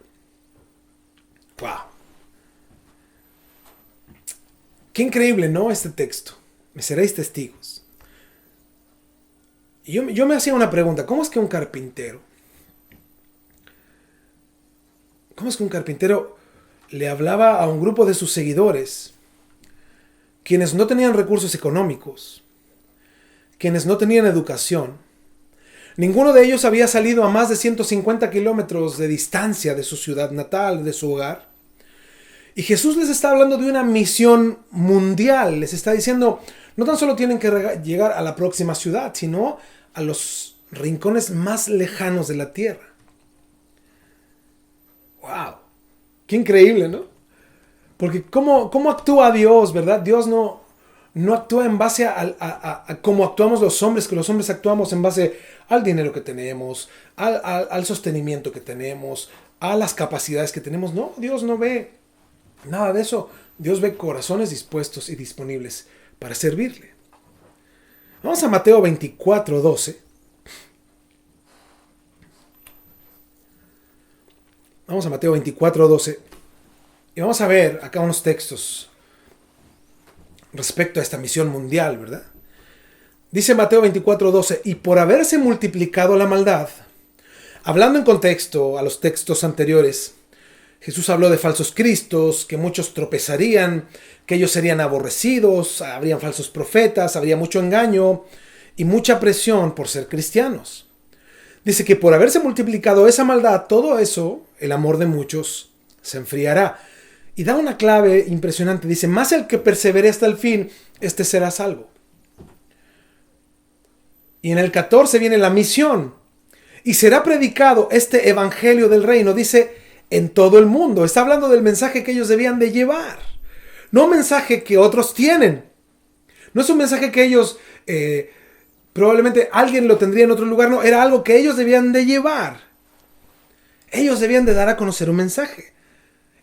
¡Wow! Qué increíble, ¿no? Este texto. Me seréis testigos. Y yo me hacía una pregunta. ¿Cómo es que un carpintero le hablaba a un grupo de sus seguidores, quienes no tenían recursos económicos, quienes no tenían educación? Ninguno de ellos había salido a más de 150 kilómetros de distancia de su ciudad natal, de su hogar. Y Jesús les está hablando de una misión mundial. Les está diciendo, no tan solo tienen que llegar a la próxima ciudad, sino a los rincones más lejanos de la tierra. ¡Wow! ¡Qué increíble!, ¿no? Porque ¿cómo actúa Dios, verdad? Dios no actúa en base a cómo actuamos los hombres, que los hombres actuamos en base al dinero que tenemos, al sostenimiento que tenemos, a las capacidades que tenemos. No, Dios no ve nada de eso. Dios ve corazones dispuestos y disponibles para servirle. Vamos a Mateo 24:12. Vamos a Mateo 24:12. Y vamos a ver acá unos textos respecto a esta misión mundial, ¿verdad? Dice Mateo 24:12, y por haberse multiplicado la maldad, hablando en contexto a los textos anteriores, Jesús habló de falsos cristos, que muchos tropezarían, que ellos serían aborrecidos, habrían falsos profetas, habría mucho engaño y mucha presión por ser cristianos. Dice que por haberse multiplicado esa maldad, todo eso, el amor de muchos, se enfriará. Y da una clave impresionante. Dice, más el que persevere hasta el fin, este será salvo. Y en el 14 viene la misión. Y será predicado este evangelio del reino. Dice, en todo el mundo. Está hablando del mensaje que ellos debían de llevar. no un mensaje que otros tienen. No es un mensaje que ellos, probablemente alguien lo tendría en otro lugar, no, era algo que ellos debían de llevar. Ellos debían de dar a conocer un mensaje.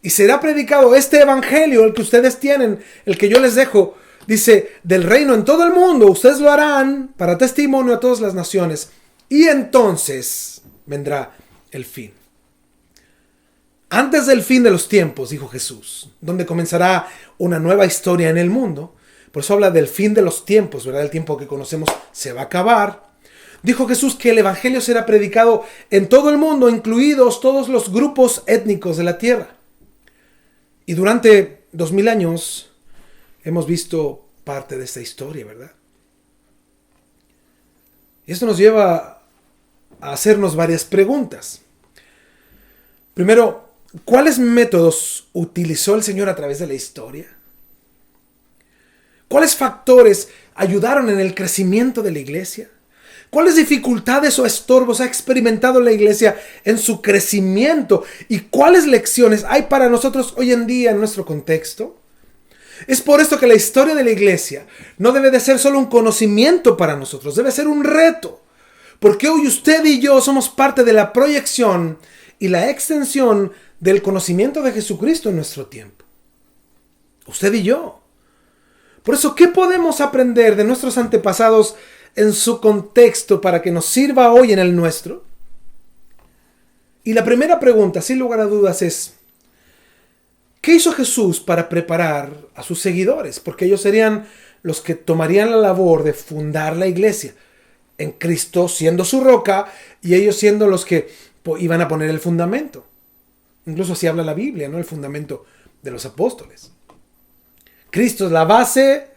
Y será predicado este evangelio, el que ustedes tienen, el que yo les dejo, dice, del reino en todo el mundo, ustedes lo harán para testimonio a todas las naciones. Y entonces vendrá el fin. Antes del fin de los tiempos, dijo Jesús, donde comenzará una nueva historia en el mundo. Por eso habla del fin de los tiempos, ¿verdad? El tiempo que conocemos se va a acabar. Dijo Jesús que el evangelio será predicado en todo el mundo, incluidos todos los grupos étnicos de la tierra. Y durante 2000 años hemos visto parte de esta historia, ¿verdad? Y esto nos lleva a hacernos varias preguntas. Primero, ¿cuáles métodos utilizó el Señor a través de la historia? ¿Cuáles factores ayudaron en el crecimiento de la iglesia? ¿Cuáles dificultades o estorbos ha experimentado la iglesia en su crecimiento? ¿Y cuáles lecciones hay para nosotros hoy en día en nuestro contexto? Es por esto que la historia de la iglesia no debe de ser solo un conocimiento para nosotros, debe ser un reto. Porque hoy usted y yo somos parte de la proyección y la extensión del conocimiento de Jesucristo en nuestro tiempo. Usted y yo. Por eso, ¿qué podemos aprender de nuestros antepasados en su contexto para que nos sirva hoy en el nuestro? Y la primera pregunta, sin lugar a dudas, es ¿qué hizo Jesús para preparar a sus seguidores? Porque ellos serían los que tomarían la labor de fundar la iglesia, en Cristo siendo su roca y ellos siendo los que iban a poner el fundamento. Incluso así habla la Biblia, ¿no? El fundamento de los apóstoles. Cristo es la base,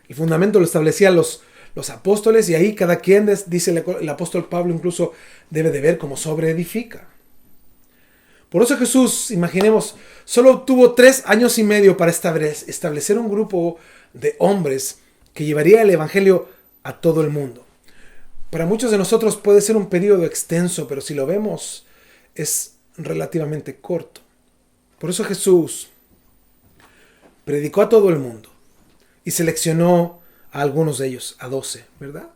el fundamento lo establecían los apóstoles, y ahí cada quien, dice el apóstol Pablo, incluso debe de ver cómo sobreedifica. Por eso Jesús, imaginemos, solo tuvo 3 años y medio para establecer un grupo de hombres que llevaría el evangelio a todo el mundo. Para muchos de nosotros puede ser un periodo extenso, pero si lo vemos es relativamente corto. Por eso Jesús predicó a todo el mundo y seleccionó a algunos de ellos, a 12, ¿verdad?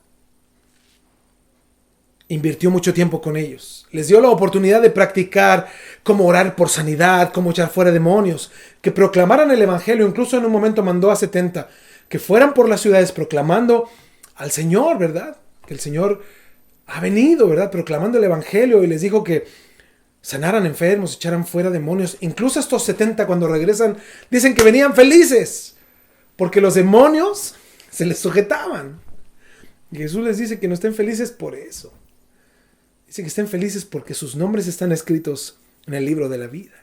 Invirtió mucho tiempo con ellos. Les dio la oportunidad de practicar cómo orar por sanidad, cómo echar fuera demonios, que proclamaran el evangelio. Incluso en un momento mandó a 70 que fueran por las ciudades proclamando al Señor, ¿verdad? Que el Señor ha venido, ¿verdad? Proclamando el evangelio, y les dijo que sanaran enfermos, echaran fuera demonios. Incluso estos 70 cuando regresan dicen que venían felices porque los demonios se les sujetaban. Y Jesús les dice que no estén felices por eso. Dice que estén felices porque sus nombres están escritos en el libro de la vida.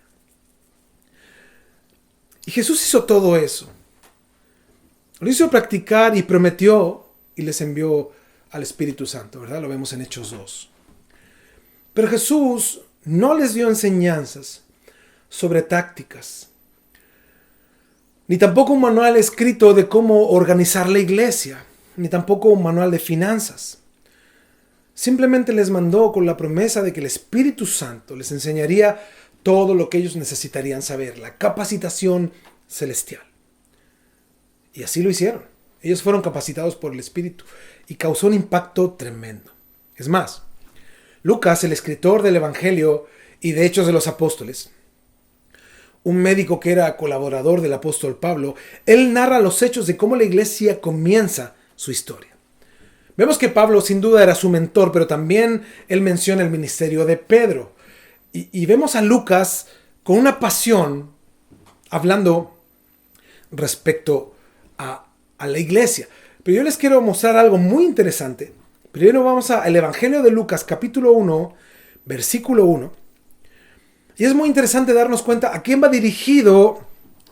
Y Jesús hizo todo eso. Lo hizo practicar y prometió y les envió al Espíritu Santo, ¿verdad? Lo vemos en Hechos 2. Pero Jesús no les dio enseñanzas sobre tácticas, ni tampoco un manual escrito de cómo organizar la iglesia, ni tampoco un manual de finanzas. Simplemente les mandó con la promesa de que el Espíritu Santo les enseñaría todo lo que ellos necesitarían saber, la capacitación celestial. Y así lo hicieron. Ellos fueron capacitados por el Espíritu y causó un impacto tremendo. Es más, Lucas, el escritor del Evangelio y de Hechos de los Apóstoles, un médico que era colaborador del apóstol Pablo, él narra los hechos de cómo la iglesia comienza su historia. Vemos que Pablo sin duda era su mentor, pero también él menciona el ministerio de Pedro. Y vemos a Lucas con una pasión hablando respecto a la iglesia. Pero yo les quiero mostrar algo muy interesante. Primero vamos al Evangelio de Lucas, capítulo 1, versículo 1. Y es muy interesante darnos cuenta a quién va dirigido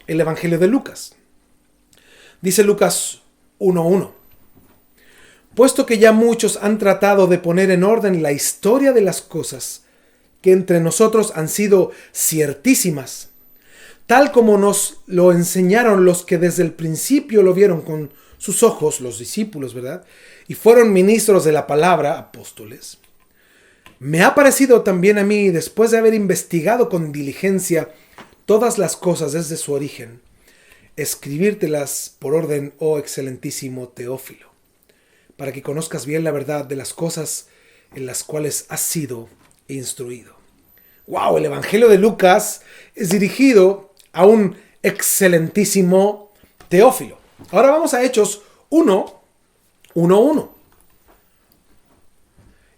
el Evangelio de Lucas. Dice Lucas 1:1. Puesto que ya muchos han tratado de poner en orden la historia de las cosas que entre nosotros han sido ciertísimas, tal como nos lo enseñaron los que desde el principio lo vieron con sus ojos, los discípulos, ¿verdad? Y fueron ministros de la palabra, apóstoles. Me ha parecido también a mí, después de haber investigado con diligencia todas las cosas desde su origen, escribírtelas por orden, oh excelentísimo Teófilo, para que conozcas bien la verdad de las cosas en las cuales has sido instruido. ¡Wow! El Evangelio de Lucas es dirigido a un excelentísimo Teófilo. Ahora vamos a Hechos 1:1.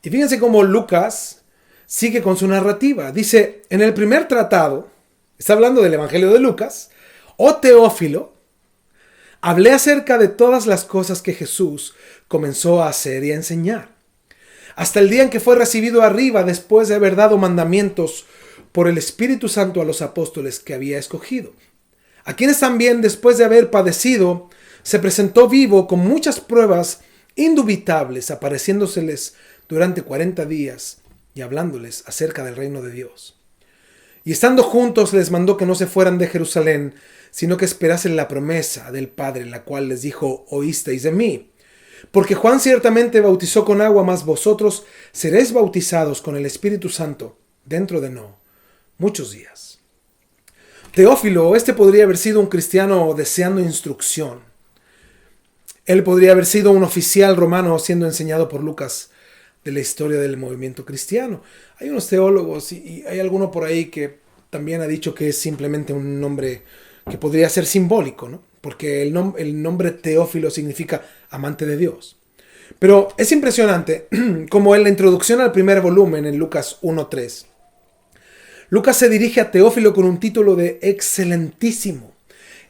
Y fíjense cómo Lucas sigue con su narrativa. Dice, en el primer tratado, está hablando del Evangelio de Lucas, oh Teófilo, hablé acerca de todas las cosas que Jesús comenzó a hacer y a enseñar, hasta el día en que fue recibido arriba después de haber dado mandamientos por el Espíritu Santo a los apóstoles que había escogido, a quienes también después de haber padecido se presentó vivo con muchas pruebas indubitables, apareciéndoseles durante 40 días y hablándoles acerca del reino de Dios. Y estando juntos les mandó que no se fueran de Jerusalén, sino que esperasen la promesa del Padre, la cual les dijo, oísteis de mí. Porque Juan ciertamente bautizó con agua, mas vosotros seréis bautizados con el Espíritu Santo dentro de muchos días. Teófilo, podría haber sido un cristiano deseando instrucción. Él podría haber sido un oficial romano siendo enseñado por Lucas de la historia del movimiento cristiano. Hay unos teólogos y hay alguno por ahí que también ha dicho que es simplemente un nombre que podría ser simbólico, ¿no? Porque el nombre Teófilo significa amante de Dios. Pero es impresionante como en la introducción al primer volumen, en Lucas 1:3, Lucas se dirige a Teófilo con un título de excelentísimo.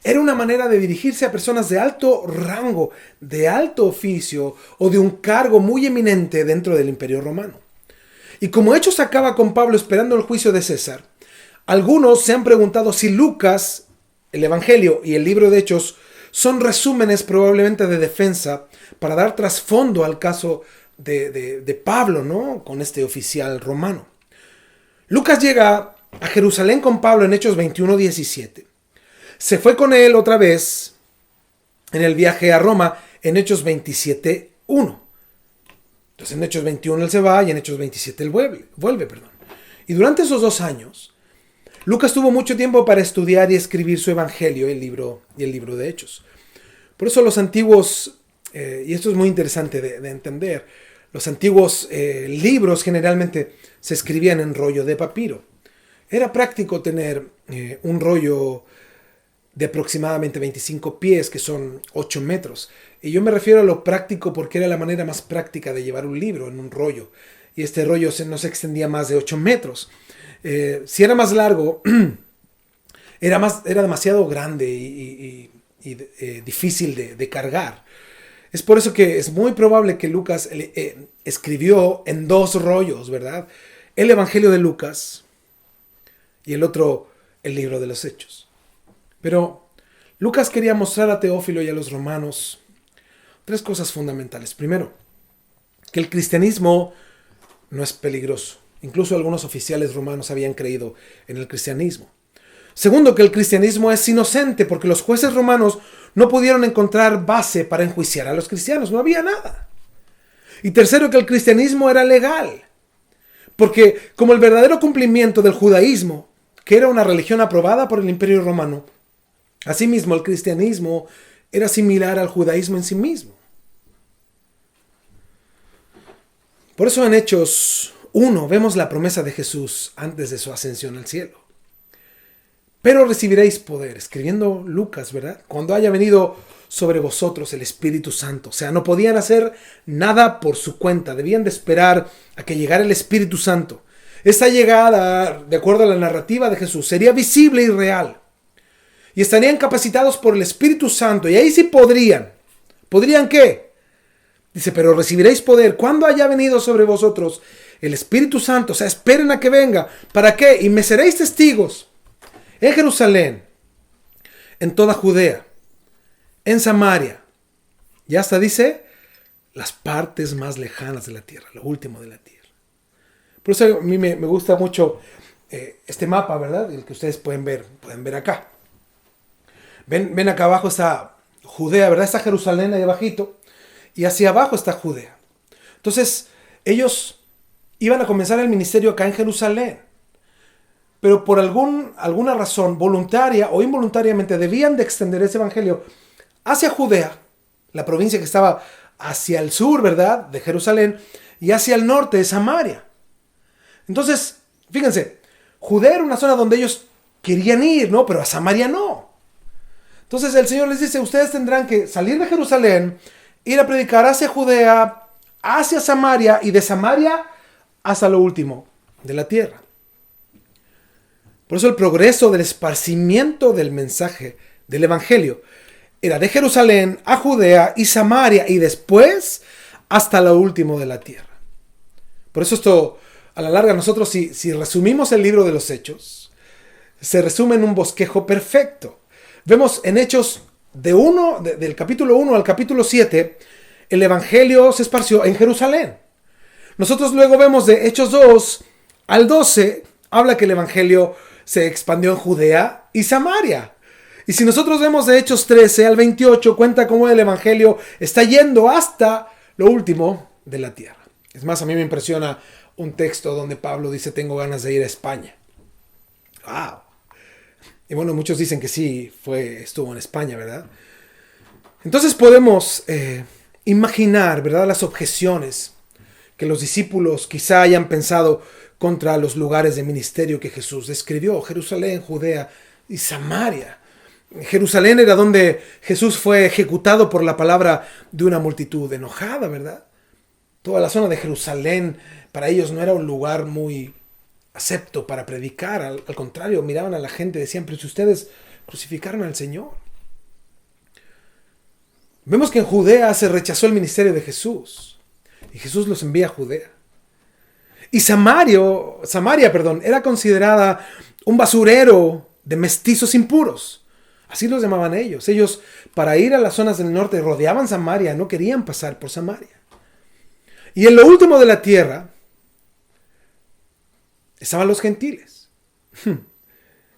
Era una manera de dirigirse a personas de alto rango, de alto oficio o de un cargo muy eminente dentro del Imperio Romano. Y como Hechos acaba con Pablo esperando el juicio de César, algunos se han preguntado si Lucas, el Evangelio y el libro de Hechos son resúmenes probablemente de defensa para dar trasfondo al caso de Pablo, ¿no? Con este oficial romano. Lucas llega a Jerusalén con Pablo en Hechos 21:17. Se fue con él otra vez en el viaje a Roma en Hechos 27:1. Entonces en Hechos 21 él se va y en Hechos 27 él vuelve. Y durante esos 2 años, Lucas tuvo mucho tiempo para estudiar y escribir su evangelio, el libro de Hechos. Por eso los antiguos, y esto es muy interesante de entender, los antiguos libros generalmente se escribían en rollo de papiro. Era práctico tener un rollo de aproximadamente 25 pies, que son 8 metros. Y yo me refiero a lo práctico porque era la manera más práctica de llevar un libro en un rollo. Y este rollo no se extendía más de 8 metros. Si era más largo, era demasiado grande y difícil de cargar. Es por eso que es muy probable que Lucas escribió en 2 rollos, ¿verdad? El Evangelio de Lucas y el otro, el libro de los Hechos. Pero Lucas quería mostrar a Teófilo y a los romanos 3 cosas fundamentales. Primero, que el cristianismo no es peligroso. Incluso algunos oficiales romanos habían creído en el cristianismo. Segundo, que el cristianismo es inocente porque los jueces romanos no pudieron encontrar base para enjuiciar a los cristianos. No había nada. Y tercero, que el cristianismo era legal. Porque como el verdadero cumplimiento del judaísmo, que era una religión aprobada por el Imperio Romano, asimismo el cristianismo era similar al judaísmo en sí mismo. Por eso en Hechos 1 vemos la promesa de Jesús antes de su ascensión al cielo. Pero recibiréis poder, escribiendo Lucas, ¿verdad? Cuando haya venido sobre vosotros el Espíritu Santo. O sea, no podían hacer nada por su cuenta. Debían de esperar a que llegara el Espíritu Santo. Esta llegada, de acuerdo a la narrativa de Jesús, sería visible y real. Y estarían capacitados por el Espíritu Santo. Y ahí sí podrían. ¿Podrían qué? Dice, pero recibiréis poder cuando haya venido sobre vosotros el Espíritu Santo. O sea, esperen a que venga. ¿Para qué? Y me seréis testigos en Jerusalén, en toda Judea, en Samaria, y hasta dice, las partes más lejanas de la tierra, lo último de la tierra. Por eso a mí me gusta mucho este mapa, ¿verdad? El que ustedes pueden ver acá. Ven acá abajo está Judea, ¿verdad? Está Jerusalén ahí abajito, y hacia abajo está Judea. Entonces, ellos iban a comenzar el ministerio acá en Jerusalén. pero por alguna razón, voluntaria o involuntariamente, debían de extender ese evangelio hacia Judea, la provincia que estaba hacia el sur, ¿verdad?, de Jerusalén, y hacia el norte de Samaria. Entonces, fíjense, Judea era una zona donde ellos querían ir, ¿no? Pero a Samaria no. Entonces el Señor les dice, ustedes tendrán que salir de Jerusalén, ir a predicar hacia Judea, hacia Samaria, y de Samaria hasta lo último de la tierra. Por eso el progreso del esparcimiento del mensaje del evangelio era de Jerusalén a Judea y Samaria, y después hasta lo último de la tierra. Por eso esto, a la larga, nosotros si resumimos el libro de los Hechos, se resume en un bosquejo perfecto. Vemos en Hechos del capítulo 1 al capítulo 7, el evangelio se esparció en Jerusalén. Nosotros luego vemos de Hechos 2 al 12, habla que el evangelio se expandió en Judea y Samaria. Y si nosotros vemos de Hechos 13 al 28, cuenta cómo el evangelio está yendo hasta lo último de la tierra. Es más, a mí me impresiona un texto donde Pablo dice, tengo ganas de ir a España. ¡Wow! Y bueno, muchos dicen que sí, estuvo en España, ¿verdad? Entonces podemos imaginar, ¿verdad?, las objeciones que los discípulos quizá hayan pensado contra los lugares de ministerio que Jesús describió: Jerusalén, Judea y Samaria. Jerusalén era donde Jesús fue ejecutado por la palabra de una multitud enojada, ¿verdad? Toda la zona de Jerusalén para ellos no era un lugar muy acepto para predicar. Al contrario, miraban a la gente y decían, pero si ustedes crucificaron al Señor. Vemos que en Judea se rechazó el ministerio de Jesús y Jesús los envía a Judea. Y Samaria, era considerada un basurero de mestizos impuros. Así los llamaban ellos. Ellos, para ir a las zonas del norte, rodeaban Samaria, no querían pasar por Samaria. Y en lo último de la tierra estaban los gentiles.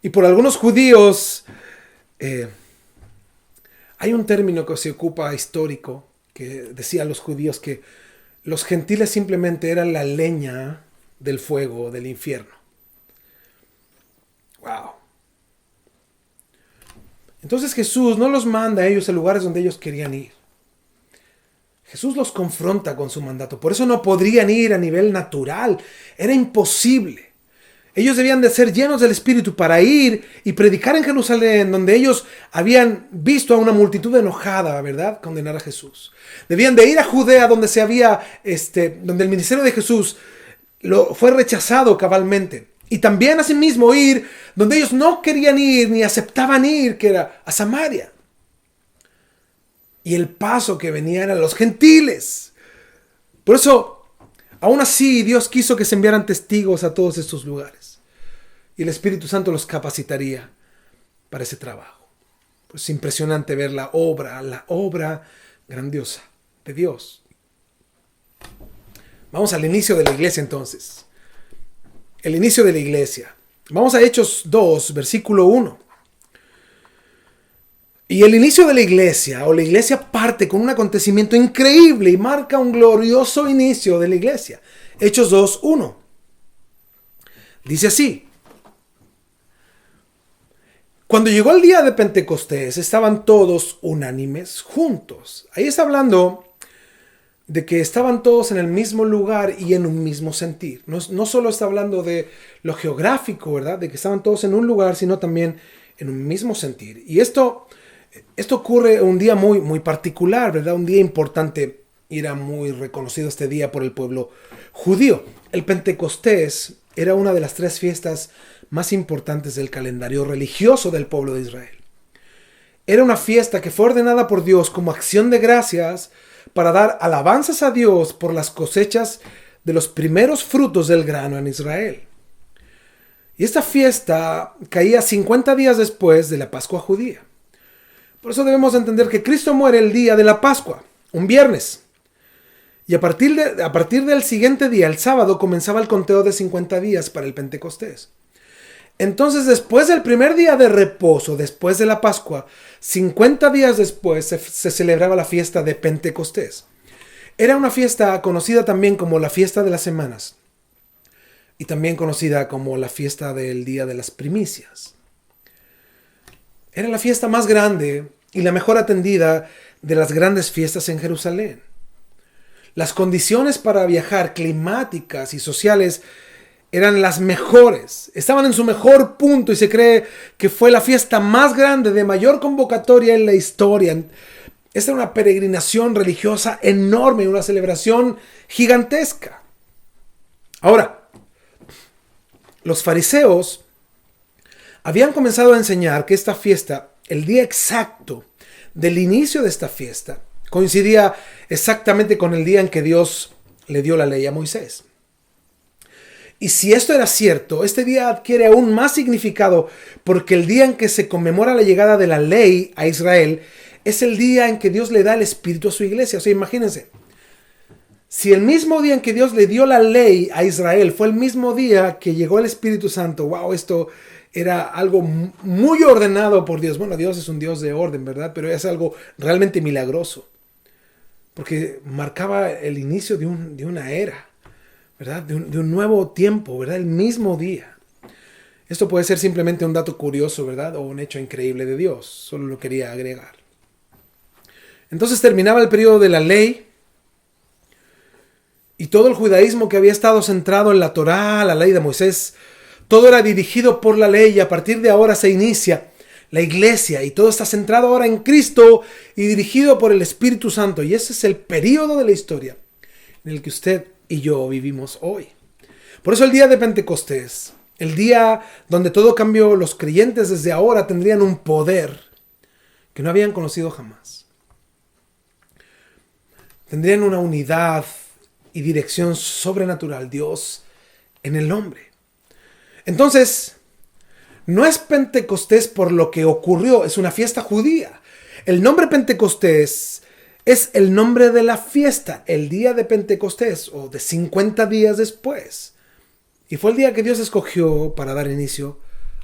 Y por algunos judíos hay un término que se ocupa histórico que decía a los judíos que los gentiles simplemente eran la leña del fuego del infierno. Wow. Entonces Jesús no los manda a ellos a lugares donde ellos querían ir. Jesús los confronta con su mandato. Por eso no podrían ir a nivel natural. Era imposible. Ellos debían de ser llenos del Espíritu para ir y predicar en Jerusalén, donde ellos habían visto a una multitud enojada, ¿verdad?, condenar a Jesús. Debían de ir a Judea, donde donde el ministerio de Jesús fue rechazado cabalmente. Y también asimismo ir donde ellos no querían ir ni aceptaban ir, que era a Samaria. Y el paso que venía eran los gentiles. Por eso, aún así, Dios quiso que se enviaran testigos a todos estos lugares. Y el Espíritu Santo los capacitaría para ese trabajo. Pues es impresionante ver la obra grandiosa de Dios. Vamos al inicio de la iglesia entonces. El inicio de la iglesia. Vamos a Hechos 2, versículo 1. Y el inicio de la iglesia, o la iglesia, parte con un acontecimiento increíble y marca un glorioso inicio de la iglesia. Hechos 2, 1. Dice así: cuando llegó el día de Pentecostés, estaban todos unánimes juntos. Ahí está hablando de que estaban todos en el mismo lugar y en un mismo sentir. No solo está hablando de lo geográfico, ¿verdad?, de que estaban todos en un lugar, sino también en un mismo sentir. Y esto ocurre un día muy, muy particular, ¿verdad? Un día importante, y era muy reconocido este día por el pueblo judío. El Pentecostés era una de las 3 fiestas más importantes del calendario religioso del pueblo de Israel. Era una fiesta que fue ordenada por Dios como acción de gracias para dar alabanzas a Dios por las cosechas de los primeros frutos del grano en Israel. Y esta fiesta caía 50 días después de la Pascua judía. Por eso debemos entender que Cristo muere el día de la Pascua, un viernes. Y a partir del siguiente día, el sábado, comenzaba el conteo de 50 días para el Pentecostés. Entonces, después del primer día de reposo, después de la Pascua, 50 días después se celebraba la fiesta de Pentecostés. Era una fiesta conocida también como la fiesta de las semanas. y también conocida como la fiesta del Día de las Primicias. Era la fiesta más grande y la mejor atendida de las grandes fiestas en Jerusalén. Las condiciones para viajar, climáticas y sociales, eran las mejores. Estaban en su mejor punto y se cree que fue la fiesta más grande de mayor convocatoria en la historia. Esta era una peregrinación religiosa enorme, una celebración gigantesca. Ahora, los fariseos habían comenzado a enseñar que esta fiesta, el día exacto del inicio de esta fiesta, coincidía exactamente con el día en que Dios le dio la ley a Moisés. Y si esto era cierto, este día adquiere aún más significado porque el día en que se conmemora la llegada de la ley a Israel es el día en que Dios le da el Espíritu a su iglesia. O sea, imagínense, si el mismo día en que Dios le dio la ley a Israel fue el mismo día que llegó el Espíritu Santo, wow, esto era algo muy ordenado por Dios. Bueno, Dios es un Dios de orden, ¿verdad? Pero es algo realmente milagroso, porque marcaba el inicio de una era, ¿verdad? De un nuevo tiempo, ¿verdad? El mismo día. Esto puede ser simplemente un dato curioso, ¿verdad? O un hecho increíble de Dios. Solo lo quería agregar. Entonces terminaba el periodo de la ley y todo el judaísmo que había estado centrado en la Torá, la ley de Moisés, todo era dirigido por la ley y a partir de ahora se inicia la iglesia y todo está centrado ahora en Cristo y dirigido por el Espíritu Santo. Y ese es el periodo de la historia en el que usted y yo vivimos hoy. Por eso el día de Pentecostés, el día donde todo cambió, los creyentes desde ahora tendrían un poder que no habían conocido jamás. Tendrían una unidad y dirección sobrenatural, Dios en el nombre. Entonces, no es Pentecostés por lo que ocurrió, es una fiesta judía. El nombre Pentecostés es el nombre de la fiesta, el día de Pentecostés o de 50 días después. Y fue el día que Dios escogió para dar inicio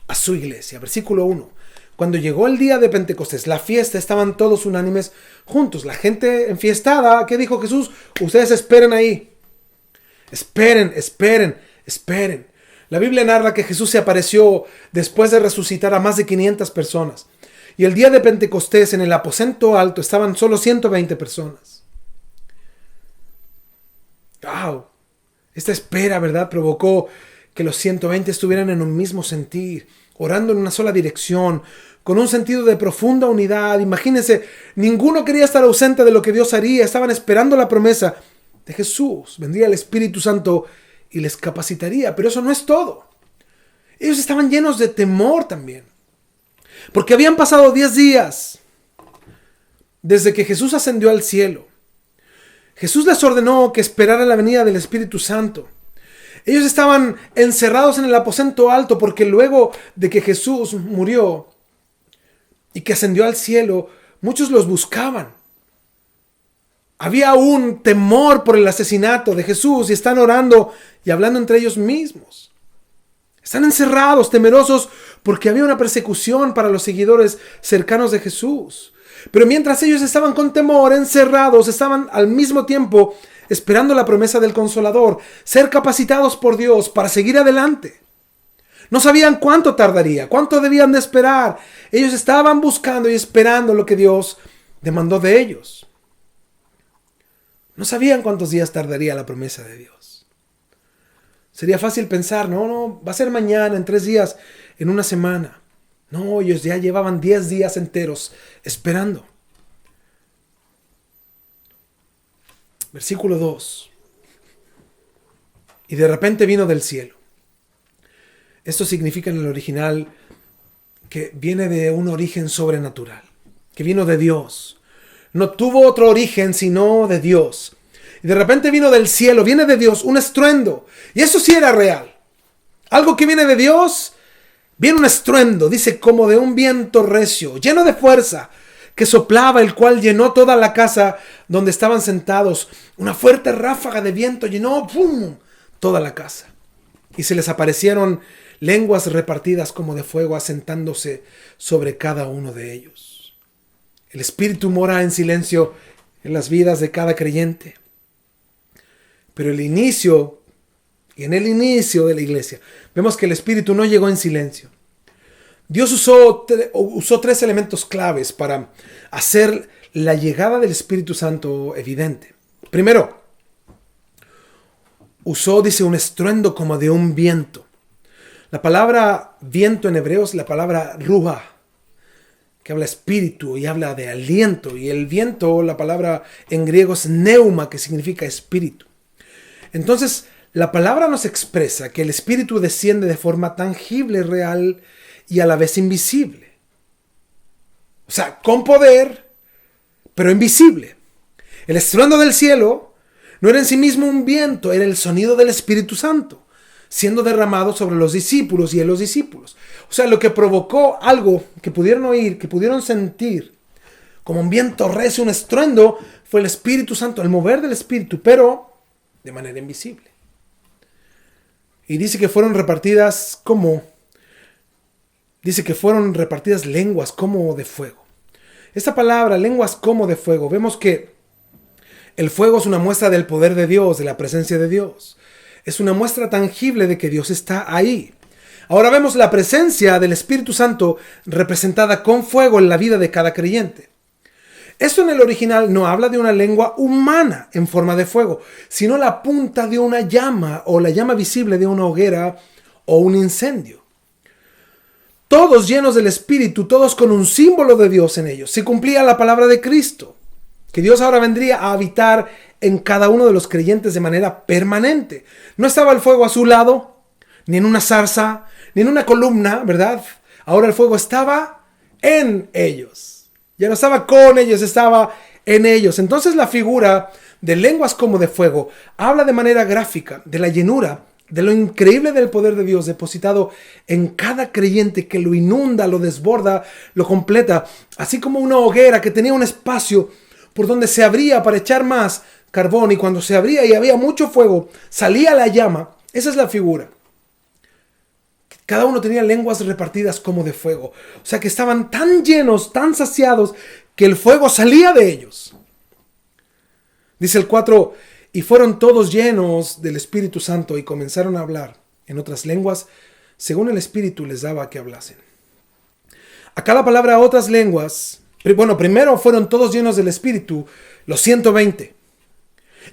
a su iglesia. Versículo 1. Cuando llegó el día de Pentecostés, la fiesta, estaban todos unánimes juntos. La gente enfiestada. ¿Qué dijo Jesús? Ustedes esperen ahí. Esperen, esperen, esperen. La Biblia narra que Jesús se apareció después de resucitar a más de 500 personas. Y el día de Pentecostés en el aposento alto estaban solo 120 personas. ¡Wow! Esta espera, ¿verdad?, provocó que los 120 estuvieran en un mismo sentir, orando en una sola dirección, con un sentido de profunda unidad. Imagínense, ninguno quería estar ausente de lo que Dios haría. Estaban esperando la promesa de Jesús. Vendría el Espíritu Santo y les capacitaría. Pero eso no es todo. Ellos estaban llenos de temor también. Porque habían pasado 10 días desde que Jesús ascendió al cielo. Jesús les ordenó que esperaran la venida del Espíritu Santo. Ellos estaban encerrados en el aposento alto porque luego de que Jesús murió y que ascendió al cielo, muchos los buscaban. Había un temor por el asesinato de Jesús y están orando y hablando entre ellos mismos. Están encerrados, temerosos, porque había una persecución para los seguidores cercanos de Jesús. Pero mientras ellos estaban con temor, encerrados, estaban al mismo tiempo esperando la promesa del Consolador, ser capacitados por Dios para seguir adelante. No sabían cuánto tardaría, cuánto debían de esperar. Ellos estaban buscando y esperando lo que Dios demandó de ellos. No sabían cuántos días tardaría la promesa de Dios. Sería fácil pensar, no, va a ser mañana, en 3 días, en una semana. No, ellos ya llevaban 10 días enteros esperando. Versículo 2. Y de repente vino del cielo. Esto significa en el original que viene de un origen sobrenatural, que vino de Dios. No tuvo otro origen sino de Dios. Y de repente vino del cielo, viene de Dios, un estruendo. Y eso sí era real. Algo que viene de Dios, viene un estruendo, dice, como de un viento recio, lleno de fuerza, que soplaba, el cual llenó toda la casa donde estaban sentados. Una fuerte ráfaga de viento llenó, ¡pum!, toda la casa. Y se les aparecieron lenguas repartidas como de fuego, asentándose sobre cada uno de ellos. El Espíritu mora en silencio en las vidas de cada creyente. Pero el inicio y en el inicio de la iglesia, vemos que el Espíritu no llegó en silencio. Dios usó 3 elementos claves para hacer la llegada del Espíritu Santo evidente. Primero, usó, dice, un estruendo como de un viento. La palabra viento en hebreo es la palabra ruah, que habla espíritu y habla de aliento. Y el viento, la palabra en griego es neuma, que significa espíritu. Entonces, la palabra nos expresa que el Espíritu desciende de forma tangible, real y a la vez invisible. O sea, con poder, pero invisible. El estruendo del cielo no era en sí mismo un viento, era el sonido del Espíritu Santo, siendo derramado sobre los discípulos y en los discípulos. O sea, lo que provocó algo que pudieron oír, que pudieron sentir, como un viento recio, un estruendo, fue el Espíritu Santo, el mover del Espíritu, pero de manera invisible. Y dice que fueron repartidas lenguas como de fuego. Esta palabra, lenguas como de fuego, vemos que el fuego es una muestra del poder de Dios, de la presencia de Dios. Es una muestra tangible de que Dios está ahí. Ahora vemos la presencia del Espíritu Santo representada con fuego en la vida de cada creyente. Esto en el original no habla de una lengua humana en forma de fuego, sino la punta de una llama o la llama visible de una hoguera o un incendio. Todos llenos del Espíritu, todos con un símbolo de Dios en ellos. Se cumplía la palabra de Cristo, que Dios ahora vendría a habitar en cada uno de los creyentes de manera permanente. No estaba el fuego a su lado, ni en una zarza, ni en una columna, ¿verdad? Ahora el fuego estaba en ellos. Ya no estaba con ellos, estaba en ellos. Entonces la figura de lenguas como de fuego habla de manera gráfica de la llenura, de lo increíble del poder de Dios depositado en cada creyente, que lo inunda, lo desborda, lo completa. Así como una hoguera que tenía un espacio por donde se abría para echar más carbón, y cuando se abría y había mucho fuego, salía la llama. Esa es la figura. Cada uno tenía lenguas repartidas como de fuego. O sea que estaban tan llenos, tan saciados, que el fuego salía de ellos. Dice el 4, y fueron todos llenos del Espíritu Santo y comenzaron a hablar en otras lenguas, según el Espíritu les daba que hablasen. Acá la palabra otras lenguas, bueno, primero fueron todos llenos del Espíritu, los 120.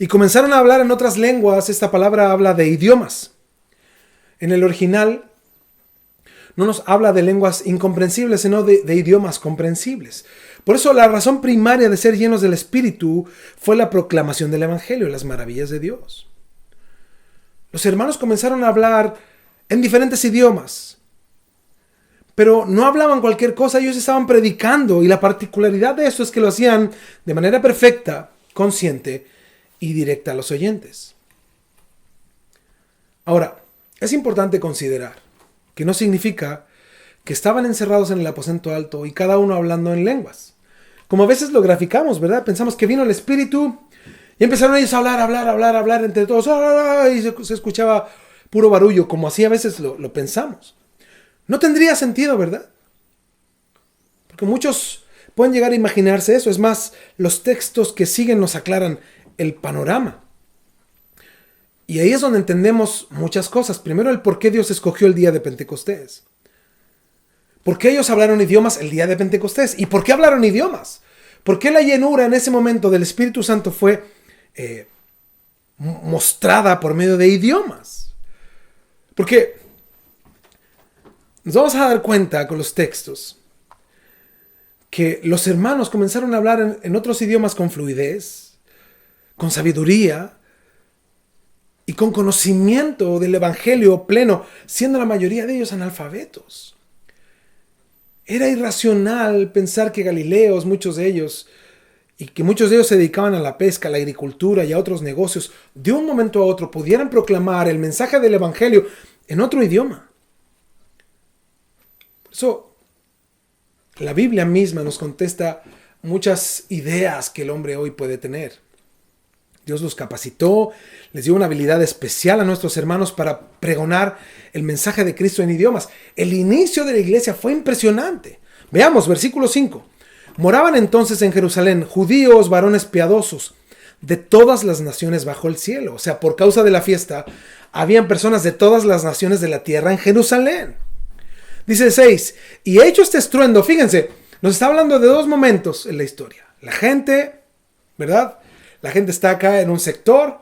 Y comenzaron a hablar en otras lenguas. Esta palabra habla de idiomas. En el original no nos habla de lenguas incomprensibles, sino de idiomas comprensibles. Por eso la razón primaria de ser llenos del Espíritu fue la proclamación del Evangelio, las maravillas de Dios. Los hermanos comenzaron a hablar en diferentes idiomas, pero no hablaban cualquier cosa, ellos estaban predicando, y la particularidad de eso es que lo hacían de manera perfecta, consciente y directa a los oyentes. Ahora, es importante considerar que no significa que estaban encerrados en el aposento alto y cada uno hablando en lenguas. Como a veces lo graficamos, ¿verdad? Pensamos que vino el Espíritu y empezaron ellos a hablar entre todos, y se escuchaba puro barullo, como así a veces lo pensamos. No tendría sentido, ¿verdad? Porque muchos pueden llegar a imaginarse eso. Es más, los textos que siguen nos aclaran el panorama. Y ahí es donde entendemos muchas cosas. Primero, el por qué Dios escogió el día de Pentecostés. ¿Por qué ellos hablaron idiomas el día de Pentecostés? ¿Y por qué hablaron idiomas? ¿Por qué la llenura en ese momento del Espíritu Santo fue mostrada por medio de idiomas? Porque nos vamos a dar cuenta con los textos que los hermanos comenzaron a hablar en otros idiomas con fluidez, con sabiduría y con conocimiento del Evangelio pleno, siendo la mayoría de ellos analfabetos. Era irracional pensar que galileos, muchos de ellos se dedicaban a la pesca, a la agricultura y a otros negocios, de un momento a otro pudieran proclamar el mensaje del Evangelio en otro idioma. Por eso, la Biblia misma nos contesta muchas ideas que el hombre hoy puede tener. Dios los capacitó, les dio una habilidad especial a nuestros hermanos para pregonar el mensaje de Cristo en idiomas. El inicio de la iglesia fue impresionante. Veamos, versículo 5. Moraban entonces en Jerusalén judíos, varones piadosos, de todas las naciones bajo el cielo. O sea, por causa de la fiesta, habían personas de todas las naciones de la tierra en Jerusalén. Dice el 6, y hecho este estruendo, fíjense, nos está hablando de dos momentos en la historia. La gente, ¿verdad? La gente está acá en un sector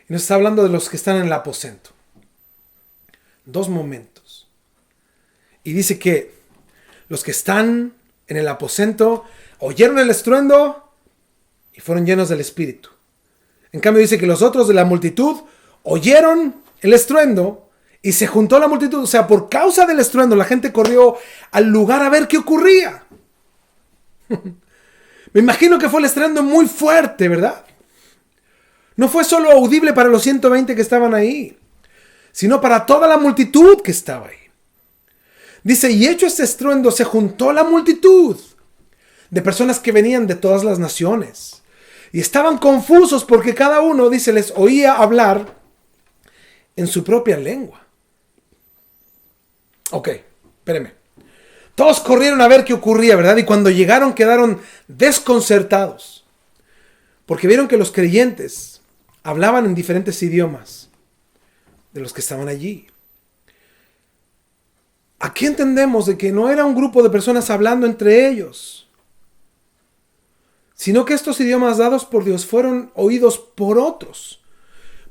y nos está hablando de los que están en el aposento. Dos momentos. Y dice que los que están en el aposento oyeron el estruendo y fueron llenos del Espíritu. En cambio dice que los otros de la multitud oyeron el estruendo y se juntó la multitud. O sea, por causa del estruendo la gente corrió al lugar a ver qué ocurría. Me imagino que fue el estruendo muy fuerte, ¿verdad? No fue solo audible para los 120 que estaban ahí, sino para toda la multitud que estaba ahí. Dice, y hecho este estruendo, se juntó la multitud de personas que venían de todas las naciones. Y estaban confusos porque cada uno, dice, les oía hablar en su propia lengua. Ok, espérenme. Todos corrieron a ver qué ocurría, ¿verdad? Y cuando llegaron quedaron desconcertados. Porque vieron que los creyentes hablaban en diferentes idiomas de los que estaban allí. Aquí entendemos de que no era un grupo de personas hablando entre ellos, sino que estos idiomas dados por Dios fueron oídos por otros,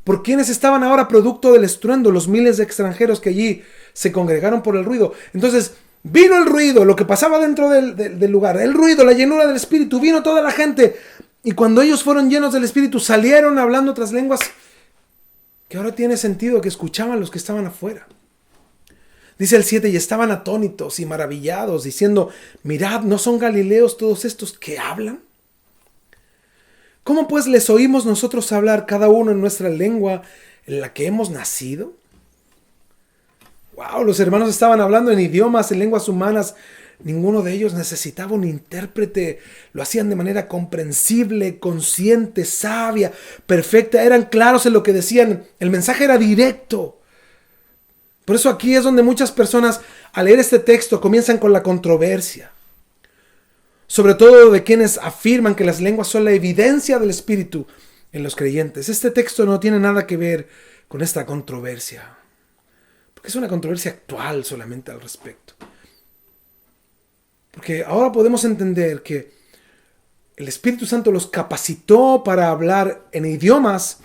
por quienes estaban ahora producto del estruendo, los miles de extranjeros que allí se congregaron por el ruido. Entonces vino el ruido, lo que pasaba dentro del lugar, el ruido, la llenura del Espíritu, vino toda la gente, y cuando ellos fueron llenos del Espíritu salieron hablando otras lenguas que ahora tiene sentido que escuchaban los que estaban afuera. Dice el 7, y estaban atónitos y maravillados, diciendo, mirad, ¿no son galileos todos estos que hablan? ¿Cómo pues les oímos nosotros hablar cada uno en nuestra lengua en la que hemos nacido? Wow, los hermanos estaban hablando en idiomas, en lenguas humanas. Ninguno de ellos necesitaba un intérprete. Lo hacían de manera comprensible, consciente, sabia, perfecta. Eran claros en lo que decían. El mensaje era directo. Por eso aquí es donde muchas personas al leer este texto comienzan con la controversia. Sobre todo de quienes afirman que las lenguas son la evidencia del Espíritu en los creyentes. Este texto no tiene nada que ver con esta controversia. Porque es una controversia actual solamente al respecto. Porque ahora podemos entender que el Espíritu Santo los capacitó para hablar en idiomas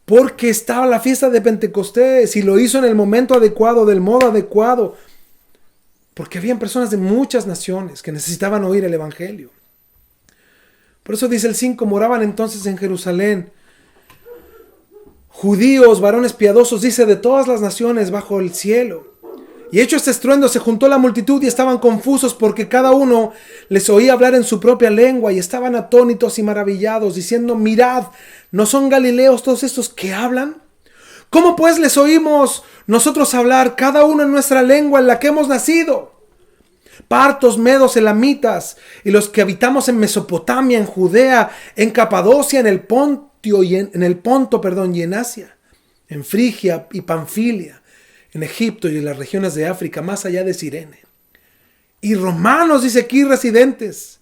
porque estaba la fiesta de Pentecostés y lo hizo en el momento adecuado, del modo adecuado. Porque habían personas de muchas naciones que necesitaban oír el Evangelio. Por eso dice el 5, moraban entonces en Jerusalén judíos, varones piadosos, dice, de todas las naciones bajo el cielo. Y hecho este estruendo, se juntó la multitud y estaban confusos porque cada uno les oía hablar en su propia lengua y estaban atónitos y maravillados, diciendo, mirad, ¿no son galileos todos estos que hablan? ¿Cómo pues les oímos nosotros hablar cada uno en nuestra lengua en la que hemos nacido? Partos, medos, elamitas y los que habitamos en Mesopotamia, en Judea, en Capadocia, en el Ponto y en Asia, en Frigia y Panfilia, en Egipto y en las regiones de África, más allá de Cirene. Y romanos, dice aquí, residentes,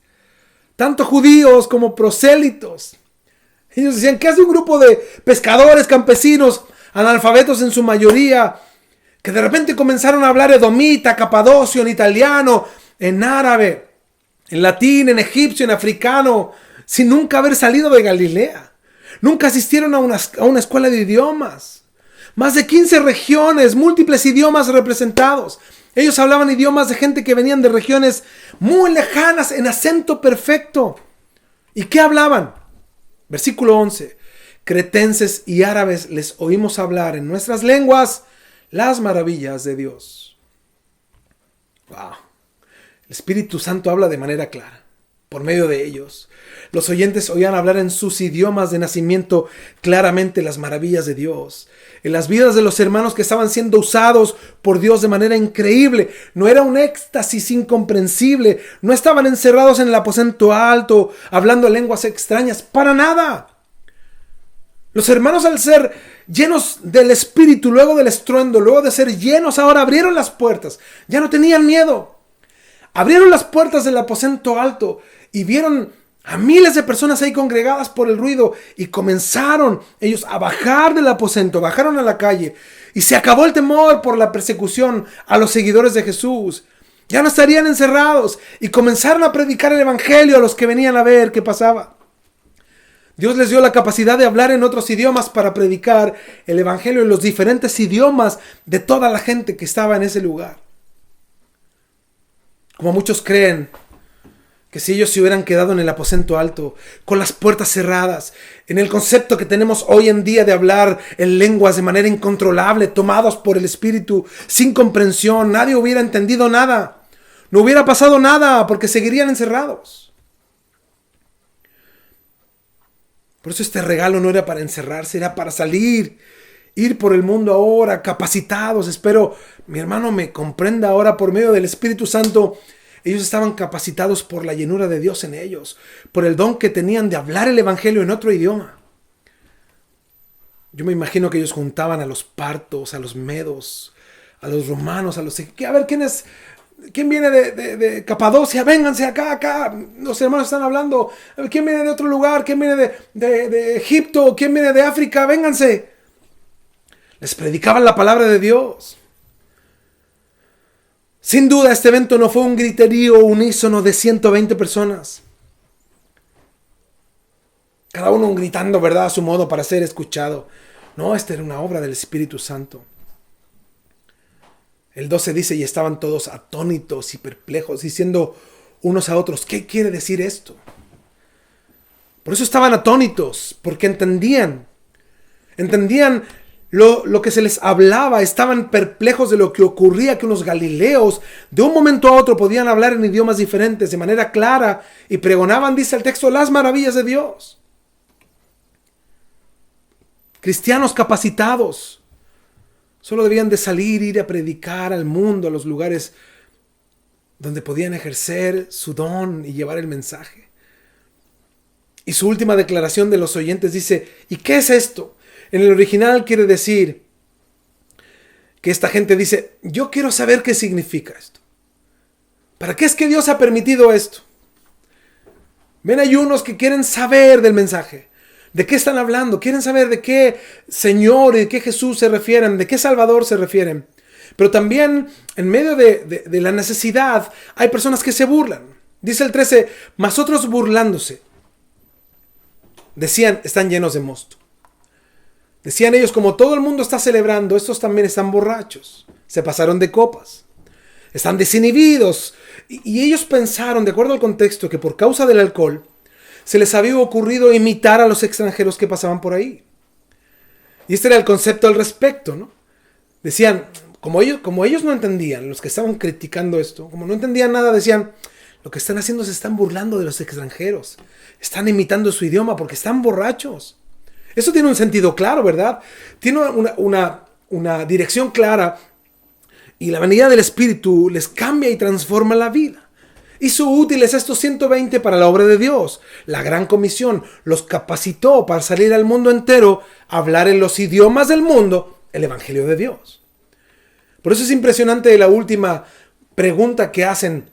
tanto judíos como prosélitos. Ellos decían, ¿qué hace un grupo de pescadores, campesinos, analfabetos en su mayoría, que de repente comenzaron a hablar edomita, capadocio, en italiano, en árabe, en latín, en egipcio, en africano, sin nunca haber salido de Galilea? Nunca asistieron a una escuela de idiomas. Más de 15 regiones, múltiples idiomas representados. Ellos hablaban idiomas de gente que venían de regiones muy lejanas, en acento perfecto. ¿Y qué hablaban? Versículo 11. Cretenses y árabes les oímos hablar en nuestras lenguas las maravillas de Dios. Wow. El Espíritu Santo habla de manera clara, por medio de ellos. Los oyentes oían hablar en sus idiomas de nacimiento claramente las maravillas de Dios. En las vidas de los hermanos que estaban siendo usados por Dios de manera increíble. No era un éxtasis incomprensible. No estaban encerrados en el aposento alto, hablando lenguas extrañas. Para nada. Los hermanos, al ser llenos del Espíritu, luego del estruendo, luego de ser llenos, ahora abrieron las puertas. Ya no tenían miedo. Abrieron las puertas del aposento alto y vieron a miles de personas ahí congregadas por el ruido, y comenzaron ellos a bajar del aposento, bajaron a la calle, y se acabó el temor por la persecución a los seguidores de Jesús. Ya no estarían encerrados, y comenzaron a predicar el evangelio a los que venían a ver qué pasaba. Dios les dio la capacidad de hablar en otros idiomas para predicar el evangelio en los diferentes idiomas de toda la gente que estaba en ese lugar. Como muchos creen que si ellos se hubieran quedado en el aposento alto, con las puertas cerradas, en el concepto que tenemos hoy en día de hablar en lenguas de manera incontrolable, tomados por el Espíritu, sin comprensión, nadie hubiera entendido nada. No hubiera pasado nada porque seguirían encerrados. Por eso este regalo no era para encerrarse, era para salir, ir por el mundo ahora, capacitados. Espero mi hermano me comprenda ahora por medio del Espíritu Santo. Ellos estaban capacitados por la llenura de Dios en ellos, por el don que tenían de hablar el evangelio en otro idioma. Yo me imagino que ellos juntaban a los partos, a los medos, a los romanos, a ver, ¿quién viene de Capadocia? Vénganse acá. Los hermanos están hablando. ¿Quién viene de otro lugar? ¿Quién viene de Egipto? ¿Quién viene de África? Vénganse. Les predicaban la palabra de Dios. Sin duda este evento no fue un griterío unísono de 120 personas. Cada uno gritando, ¿verdad?, a su modo para ser escuchado. No, esta era una obra del Espíritu Santo. El 12 dice, y estaban todos atónitos y perplejos, diciendo unos a otros, ¿qué quiere decir esto? Por eso estaban atónitos, porque entendían lo que se les hablaba, estaban perplejos de lo que ocurría, que unos galileos de un momento a otro podían hablar en idiomas diferentes de manera clara y pregonaban, dice el texto, las maravillas de Dios. Cristianos capacitados solo debían de salir, ir a predicar al mundo, a los lugares donde podían ejercer su don y llevar el mensaje. Y su última declaración de los oyentes dice, ¿y qué es esto? En el original quiere decir que esta gente dice, yo quiero saber qué significa esto. ¿Para qué es que Dios ha permitido esto? Ven, hay unos que quieren saber del mensaje. ¿De qué están hablando? Quieren saber de qué Señor y de qué Jesús se refieren, de qué Salvador se refieren. Pero también en medio de la necesidad hay personas que se burlan. Dice el 13, mas otros burlándose decían, están llenos de mosto. Decían ellos, como todo el mundo está celebrando, estos también están borrachos. Se pasaron de copas. Están desinhibidos. Y ellos pensaron, de acuerdo al contexto, que por causa del alcohol se les había ocurrido imitar a los extranjeros que pasaban por ahí. Y este era el concepto al respecto, ¿no? Decían, como ellos no entendían, los que estaban criticando esto, como no entendían nada, decían, lo que están haciendo se están burlando de los extranjeros. Están imitando su idioma porque están borrachos. Eso tiene un sentido claro, ¿verdad? Tiene una dirección clara, y la vanidad del Espíritu les cambia y transforma la vida. Hizo útiles estos 120 para la obra de Dios. La gran comisión los capacitó para salir al mundo entero a hablar en los idiomas del mundo el evangelio de Dios. Por eso es impresionante la última pregunta que hacen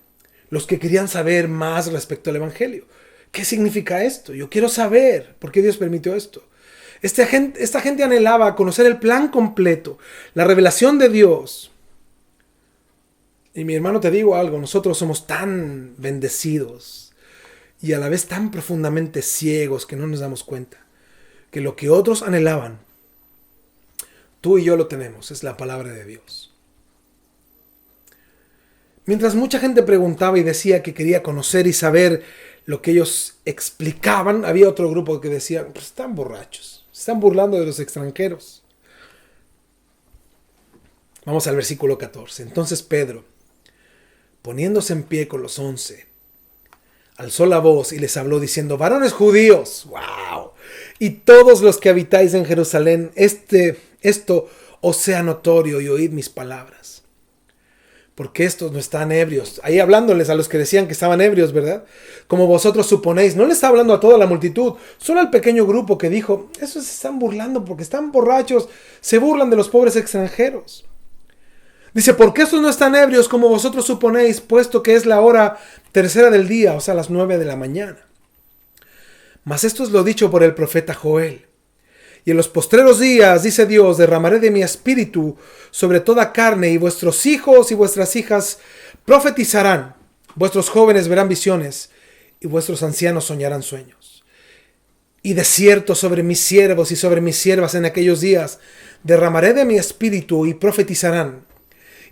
los que querían saber más respecto al evangelio. ¿Qué significa esto? Yo quiero saber por qué Dios permitió esto. Esta gente anhelaba conocer el plan completo, la revelación de Dios. Y mi hermano, te digo algo, nosotros somos tan bendecidos y a la vez tan profundamente ciegos que no nos damos cuenta que lo que otros anhelaban, tú y yo lo tenemos, es la palabra de Dios. Mientras mucha gente preguntaba y decía que quería conocer y saber lo que ellos explicaban, había otro grupo que decía, pues están borrachos, se están burlando de los extranjeros. Vamos al versículo 14. Entonces Pedro, poniéndose en pie con los 11, alzó la voz y les habló diciendo, varones judíos, wow, y todos los que habitáis en Jerusalén, esto os sea notorio y oíd mis palabras. Porque estos no están ebrios. Ahí hablándoles a los que decían que estaban ebrios, ¿verdad? Como vosotros suponéis. No le está hablando a toda la multitud, solo al pequeño grupo que dijo, esos se están burlando porque están borrachos, se burlan de los pobres extranjeros. Dice, porque estos no están ebrios como vosotros suponéis, puesto que es la hora tercera del día, o sea, las 9 de la mañana. Mas esto es lo dicho por el profeta Joel. Y en los postreros días, dice Dios, derramaré de mi espíritu sobre toda carne, y vuestros hijos y vuestras hijas profetizarán, vuestros jóvenes verán visiones, y vuestros ancianos soñarán sueños. Y de cierto sobre mis siervos y sobre mis siervas en aquellos días derramaré de mi espíritu y profetizarán.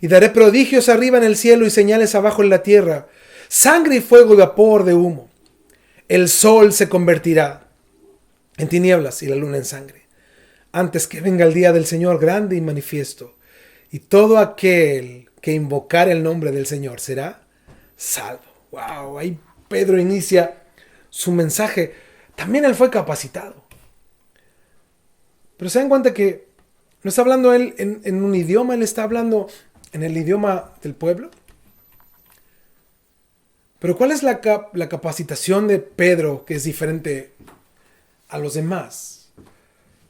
Y daré prodigios arriba en el cielo y señales abajo en la tierra, sangre y fuego y vapor de humo. El sol se convertirá en tinieblas y la luna en sangre, antes que venga el día del Señor grande y manifiesto. Y todo aquel que invocar el nombre del Señor será salvo. Wow, ahí Pedro inicia su mensaje. También él fue capacitado. Pero se dan cuenta que no está hablando él en un idioma, él está hablando en el idioma del pueblo. Pero ¿cuál es la capacitación de Pedro que es diferente a los demás?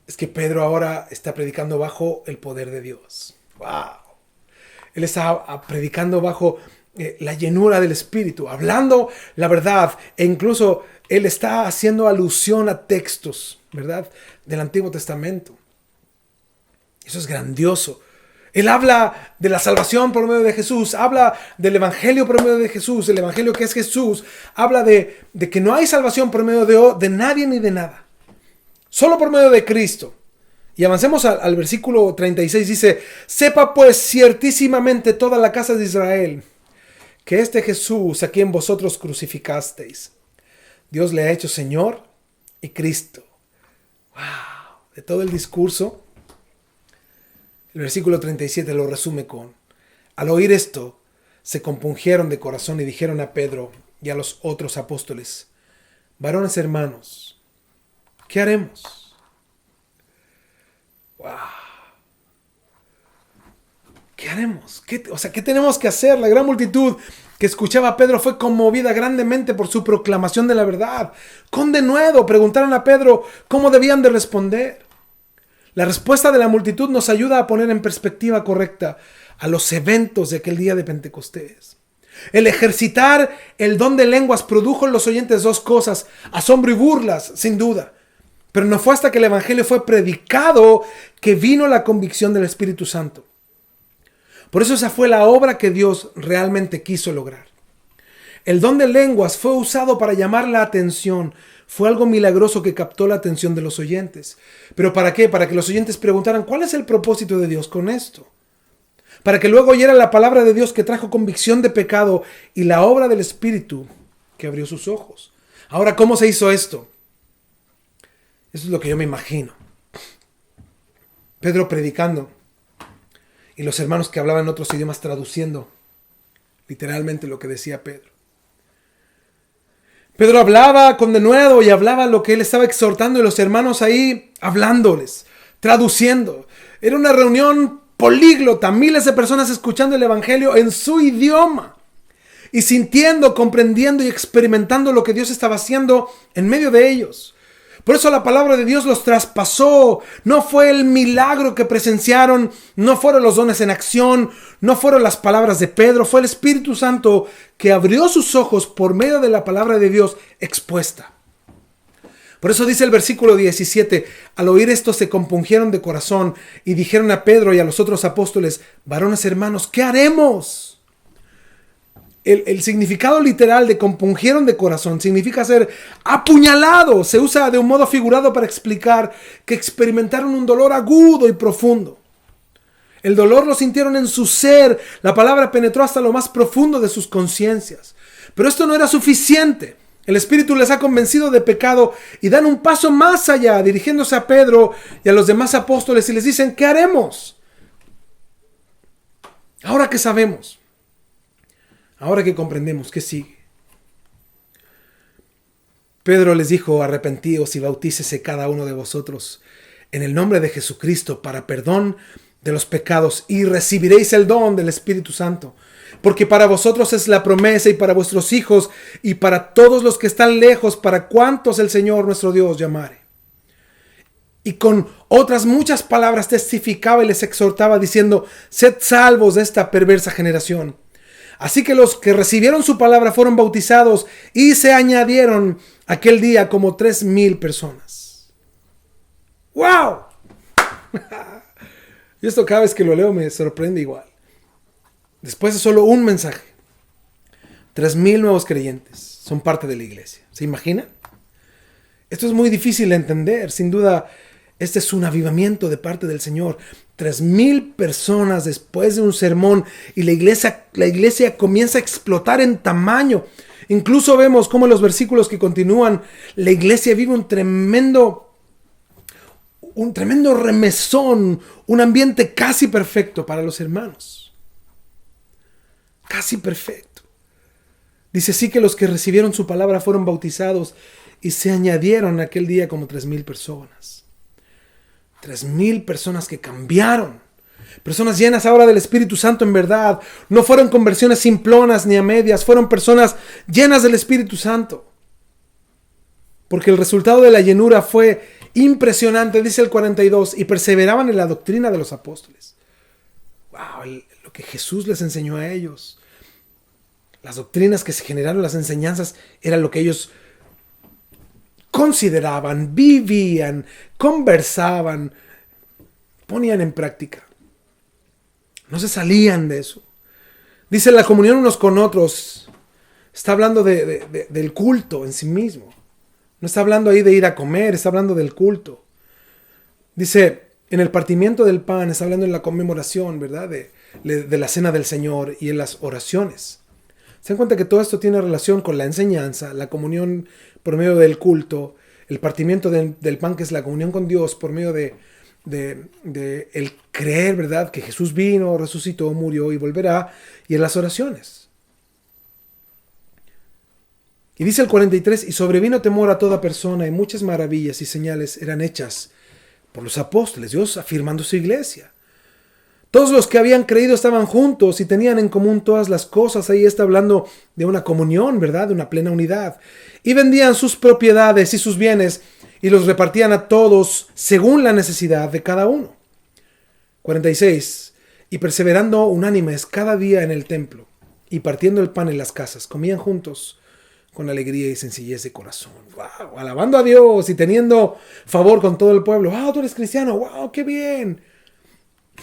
Es que Pedro ahora está predicando bajo el poder de Dios. ¡Wow! Él está predicando bajo la llenura del Espíritu, hablando la verdad, e incluso él está haciendo alusión a textos, ¿verdad?, del Antiguo Testamento. Eso es grandioso. Él habla de la salvación por medio de Jesús, habla del Evangelio por medio de Jesús, el Evangelio que es Jesús, habla de que no hay salvación por medio de nadie ni de nada, solo por medio de Cristo. Y avancemos al versículo 36, dice: sepa pues ciertísimamente toda la casa de Israel que este Jesús a quien vosotros crucificasteis, Dios le ha hecho Señor y Cristo. Wow. De todo el discurso, el versículo 37 lo resume con: al oír esto, se compungieron de corazón y dijeron a Pedro y a los otros apóstoles: varones hermanos, ¿qué haremos? Wow. ¿Qué haremos? ¿Qué tenemos que hacer? La gran multitud que escuchaba a Pedro fue conmovida grandemente por su proclamación de la verdad. Con denuedo preguntaron a Pedro cómo debían de responder. La respuesta de la multitud nos ayuda a poner en perspectiva correcta a los eventos de aquel día de Pentecostés. El ejercitar el don de lenguas produjo en los oyentes dos cosas: asombro y burlas, sin duda. Pero no fue hasta que el Evangelio fue predicado que vino la convicción del Espíritu Santo. Por eso esa fue la obra que Dios realmente quiso lograr. El don de lenguas fue usado para llamar la atención. Fue algo milagroso que captó la atención de los oyentes. ¿Pero para qué? Para que los oyentes preguntaran: ¿cuál es el propósito de Dios con esto? Para que luego oyera la palabra de Dios que trajo convicción de pecado y la obra del Espíritu que abrió sus ojos. Ahora, ¿cómo se hizo esto? Eso es lo que yo me imagino. Pedro predicando y los hermanos que hablaban en otros idiomas traduciendo literalmente lo que decía Pedro. Pedro hablaba con denuedo y hablaba lo que él estaba exhortando, y los hermanos ahí hablándoles, traduciendo. Era una reunión políglota, miles de personas escuchando el Evangelio en su idioma y sintiendo, comprendiendo y experimentando lo que Dios estaba haciendo en medio de ellos. Por eso la palabra de Dios los traspasó. No fue el milagro que presenciaron, no fueron los dones en acción, no fueron las palabras de Pedro, fue el Espíritu Santo que abrió sus ojos por medio de la palabra de Dios expuesta. Por eso dice el versículo 17: al oír esto se compungieron de corazón y dijeron a Pedro y a los otros apóstoles: varones hermanos, ¿qué haremos? El significado literal de compungieron de corazón significa ser apuñalado. Se usa de un modo figurado para explicar que experimentaron un dolor agudo y profundo. El dolor lo sintieron en su ser. La palabra penetró hasta lo más profundo de sus conciencias. Pero esto no era suficiente. El Espíritu les ha convencido de pecado y dan un paso más allá, dirigiéndose a Pedro y a los demás apóstoles, y les dicen: ¿qué haremos? Ahora que sabemos, ahora que comprendemos, ¿qué sigue? Pedro les dijo: arrepentíos y bautícese cada uno de vosotros en el nombre de Jesucristo para perdón de los pecados, y recibiréis el don del Espíritu Santo. Porque para vosotros es la promesa, y para vuestros hijos, y para todos los que están lejos, para cuantos el Señor nuestro Dios llamare. Y con otras muchas palabras testificaba y les exhortaba diciendo: sed salvos de esta perversa generación. Así que los que recibieron su palabra fueron bautizados y se añadieron aquel día como 3,000 personas. ¡Wow! Y esto cada vez que lo leo me sorprende igual. Después de solo un mensaje, 3,000 nuevos creyentes son parte de la iglesia. ¿Se imaginan? Esto es muy difícil de entender. Sin duda, este es un avivamiento de parte del Señor. 3,000 personas después de un sermón y la iglesia comienza a explotar en tamaño. Incluso vemos cómo en los versículos que continúan, la iglesia vive un tremendo remesón, un ambiente casi perfecto para los hermanos. Casi perfecto. Dice sí que los que recibieron su palabra fueron bautizados y se añadieron aquel día como 3,000 personas. 3,000 personas que cambiaron. Personas llenas ahora del Espíritu Santo en verdad. No fueron conversiones simplonas ni a medias. Fueron personas llenas del Espíritu Santo. Porque el resultado de la llenura fue impresionante, dice el 42. Y perseveraban en la doctrina de los apóstoles. Wow, lo que Jesús les enseñó a ellos. Las doctrinas que se generaron, las enseñanzas, eran lo que ellos consideraban, vivían, conversaban, ponían en práctica. No se salían de eso. Dice la comunión unos con otros. Está hablando del culto en sí mismo. No está hablando ahí de ir a comer, está hablando del culto. Dice, en el partimiento del pan, está hablando en la conmemoración, ¿verdad? De la cena del Señor y en las oraciones. Se dan cuenta que todo esto tiene relación con la enseñanza, la comunión por medio del culto, el partimiento del pan, que es la comunión con Dios, por medio de el creer, ¿verdad? Que Jesús vino, resucitó, murió y volverá, y en las oraciones. Y dice el 43, y sobrevino temor a toda persona, y muchas maravillas y señales eran hechas por los apóstoles, Dios afirmando su iglesia. Todos los que habían creído estaban juntos y tenían en común todas las cosas. Ahí está hablando de una comunión, ¿verdad? De una plena unidad. Y vendían sus propiedades y sus bienes y los repartían a todos según la necesidad de cada uno. 46. Y perseverando unánimes cada día en el templo y partiendo el pan en las casas, comían juntos con alegría y sencillez de corazón. ¡Wow! Alabando a Dios y teniendo favor con todo el pueblo. ¡Wow! Tú eres cristiano. ¡Wow! ¡Qué bien!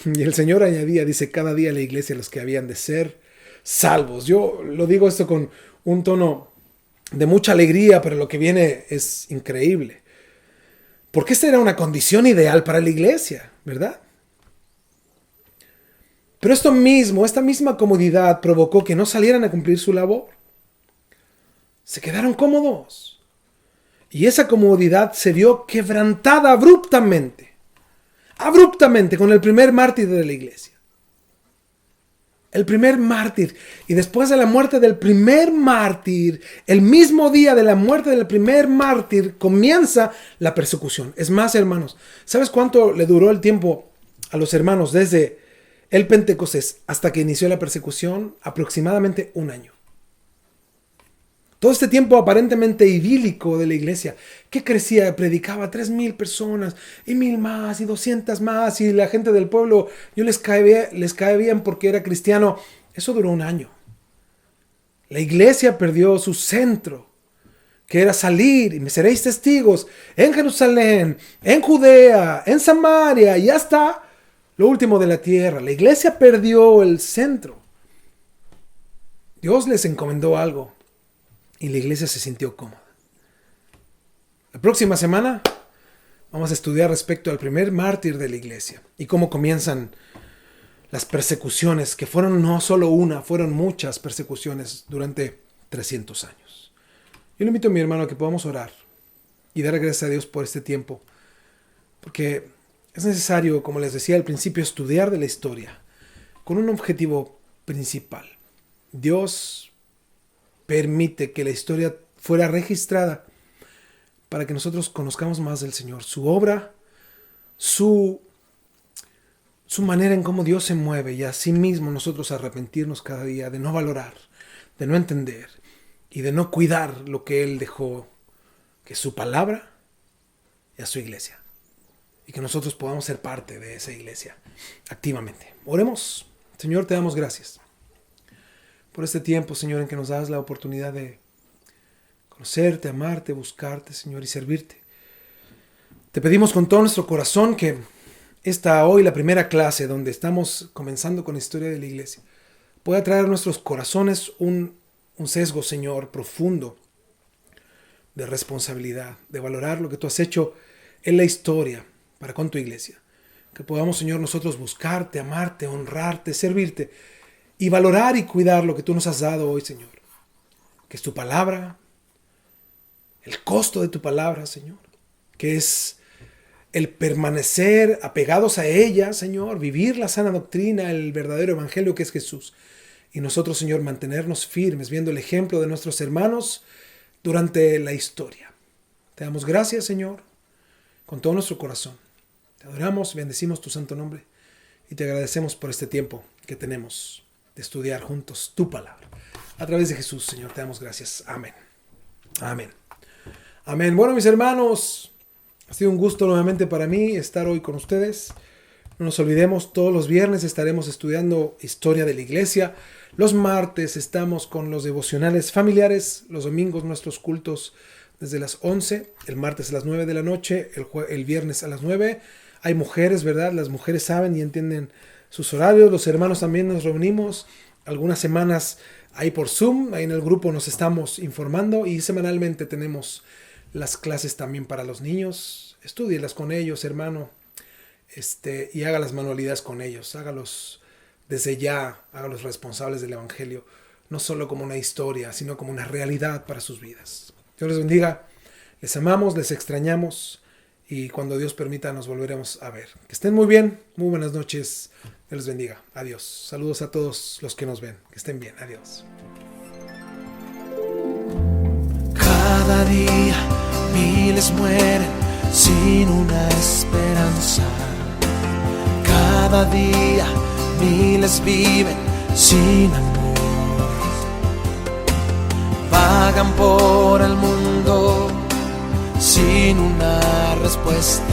Y el Señor añadía, dice, cada día a la iglesia los que habían de ser salvos. Yo lo digo esto con un tono de mucha alegría, pero lo que viene es increíble. Porque esta era una condición ideal para la iglesia, ¿verdad? Pero esta misma comodidad provocó que no salieran a cumplir su labor. Se quedaron cómodos. Y esa comodidad se vio quebrantada abruptamente con el primer mártir de la iglesia. El primer mártir. Y después de la muerte del primer mártir, el mismo día de la muerte del primer mártir, comienza la persecución. Es más, hermanos, ¿sabes cuánto le duró el tiempo a los hermanos desde el Pentecostés hasta que inició la persecución? Aproximadamente 1 año. Todo este tiempo aparentemente idílico de la iglesia, que crecía, predicaba 3,000 personas, y 1,000 más, y 200 más, y la gente del pueblo, yo les cae bien porque era cristiano. Eso duró 1 año. La iglesia perdió su centro, que era salir, y me seréis testigos, en Jerusalén, en Judea, en Samaria, y hasta lo último de la tierra. La iglesia perdió el centro. Dios les encomendó algo. Y la iglesia se sintió cómoda. La próxima semana vamos a estudiar respecto al primer mártir de la iglesia y cómo comienzan las persecuciones, que fueron no solo una, fueron muchas persecuciones durante 300 años. Yo le invito a mi hermano a que podamos orar y dar gracias a Dios por este tiempo, porque es necesario, como les decía al principio, estudiar de la historia con un objetivo principal. Dios permite que la historia fuera registrada para que nosotros conozcamos más del Señor, su obra, su manera en cómo Dios se mueve, y así mismo nosotros arrepentirnos cada día de no valorar, de no entender y de no cuidar lo que Él dejó, que es su palabra y a su iglesia, y que nosotros podamos ser parte de esa iglesia activamente. Oremos. Señor, te damos gracias por este tiempo, Señor, en que nos das la oportunidad de conocerte, amarte, buscarte, Señor, y servirte. Te pedimos con todo nuestro corazón que esta hoy, la primera clase donde estamos comenzando con la historia de la iglesia, pueda traer a nuestros corazones un sesgo, Señor, profundo de responsabilidad, de valorar lo que tú has hecho en la historia para con tu iglesia. Que podamos, Señor, nosotros buscarte, amarte, honrarte, servirte y valorar y cuidar lo que tú nos has dado hoy, Señor. Que es tu palabra, el costo de tu palabra, Señor. Que es el permanecer apegados a ella, Señor, vivir la sana doctrina, el verdadero evangelio que es Jesús. Y nosotros, Señor, mantenernos firmes, viendo el ejemplo de nuestros hermanos durante la historia. Te damos gracias, Señor, con todo nuestro corazón. Te adoramos, bendecimos tu santo nombre y te agradecemos por este tiempo que tenemos de estudiar juntos tu palabra. A través de Jesús, Señor, te damos gracias. Amén. Amén. Amén. Bueno, mis hermanos, ha sido un gusto nuevamente para mí estar hoy con ustedes. No nos olvidemos, todos los viernes estaremos estudiando historia de la iglesia. Los martes estamos con los devocionales familiares. Los domingos nuestros cultos desde las 11. El martes a las 9 de la noche. El viernes a las 9. Hay mujeres, ¿verdad? Las mujeres saben y entienden sus horarios. Los hermanos también nos reunimos. Algunas semanas ahí por Zoom. Ahí en el grupo nos estamos informando. Y semanalmente tenemos las clases también para los niños. Estúdielas con ellos, hermano. Y haga las manualidades con ellos. Hágalos desde ya. Hágalos responsables del evangelio. No solo como una historia, sino como una realidad para sus vidas. Dios les bendiga. Les amamos, les extrañamos. Y cuando Dios permita nos volveremos a ver. Que estén muy bien. Muy buenas noches. Dios les bendiga. Adiós. Saludos a todos los que nos ven. Que estén bien. Adiós. Cada día miles mueren sin una esperanza. Cada día miles viven sin amor. Vagan por el mundo sin una respuesta.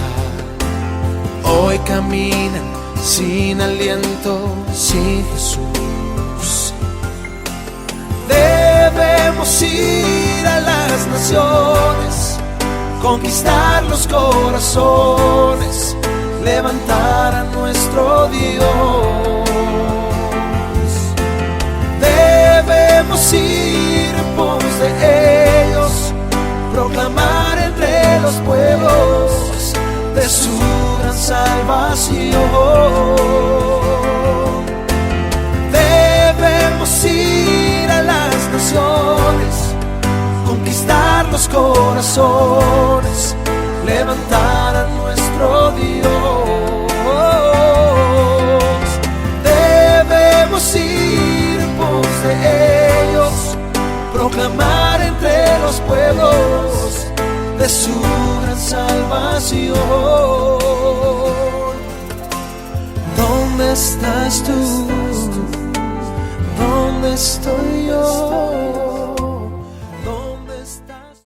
Hoy caminan sin aliento, sin Jesús. Debemos ir a las naciones, conquistar los corazones, levantar a nuestro Dios. Debemos ir en pos de ellos, proclamar entre los pueblos de su gran salvación. Debemos ir a las naciones, conquistar los corazones, levantar a nuestro Dios. Debemos ir en pos de ellos, proclamar entre los pueblos de su gran salvación. ¿Dónde estás tú? ¿Dónde estoy yo? ¿Dónde estás?